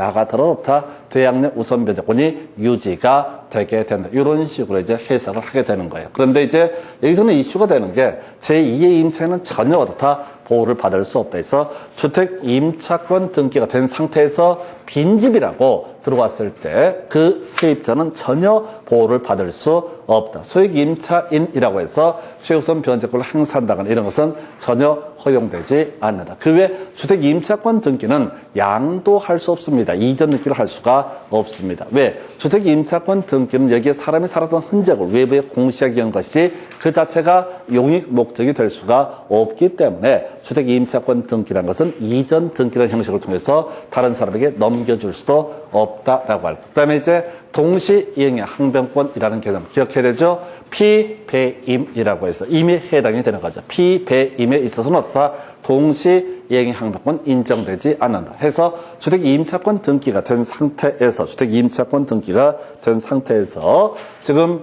다 대학내 우선 변제권이 유지가 되게 된다. 이런 식으로 이제 해석을 하게 되는 거예요. 그런데 이제 여기서는 이슈가 되는 게 제2의 임차인은 전혀 다 보호를 받을 수 없다 해서 주택 임차권 등기가 된 상태에서 빈집이라고 들어왔을 때 그 세입자는 전혀 보호를 받을 수 없다. 소액 임차인이라고 해서 최우선 변제권을 행사한다거나 이런 것은 전혀 허용되지 않는다. 그 외 주택 임차권 등기는 양도할 수 없습니다. 이전 등기를 할 수가 없습니다. 왜? 주택 임차권 등기는 여기에 사람이 살았던 흔적을 외부에 공시하기 위한 것이 그 자체가 용익 목적이 될 수가 없기 때문에 주택 임차권 등기라는 것은 이전 등기라는 형식을 통해서 다른 사람에게 넘겨줄 수도 없다라고 할 것. 그다음에 이제 동시이행의 항변권이라는 개념 기억해야 되죠. 피배임이라고 해서 이미 해당이 되는 거죠. 피배임에 있어서는 어떻다? 동시이행의 항변권 인정되지 않는다. 해서 주택 임차권 등기가 된 상태에서 지금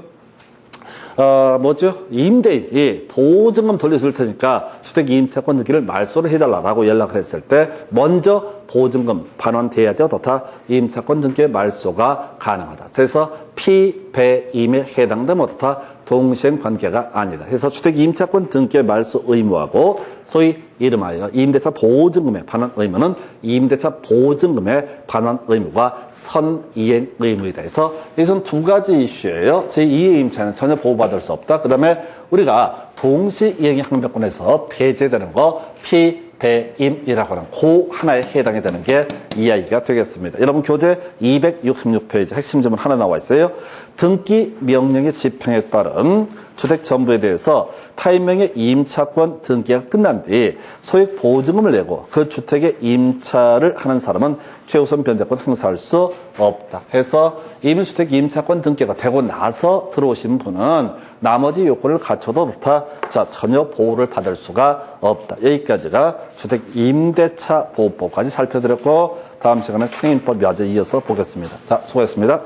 임대인이 보증금 돌려줄 테니까 주택 임차권 등기를 말소를 해달라고 연락을 했을 때 먼저 보증금 반환돼야지 어떻다? 임차권 등기의 말소가 가능하다. 그래서 피배임에 해당되면 어떻다? 동시행 관계가 아니다. 그래서 주택 임차권 등기의 말소 의무하고 소위 이름하여 임대차 보증금의 반환 의무는 임대차 보증금의 반환 의무가 선이행 의무이다. 해서 이것은 두 가지 이슈예요. 제2의 임차인은 전혀 보호받을 수 없다. 그 다음에 우리가 동시이행의 항변권에서 배제되는 거 피배임이라고 하는 그 하나에 해당이 되는 게 이야기가 되겠습니다. 여러분 교재 266페이지 핵심 지문 하나 나와 있어요. 등기 명령의 집행에 따른 주택 전부에 대해서 타인명의 임차권 등기가 끝난 뒤 소액 보증금을 내고 그 주택에 임차를 하는 사람은 최우선 변제권 행사할 수 없다. 해서 이미 주택 임차권 등기가 되고 나서 들어오신 분은 나머지 요건을 갖춰도 전혀 보호를 받을 수가 없다. 여기까지가 주택 임대차 보호법까지 살펴드렸고 다음 시간에 상인법 야제 이어서 보겠습니다. 자, 수고했습니다.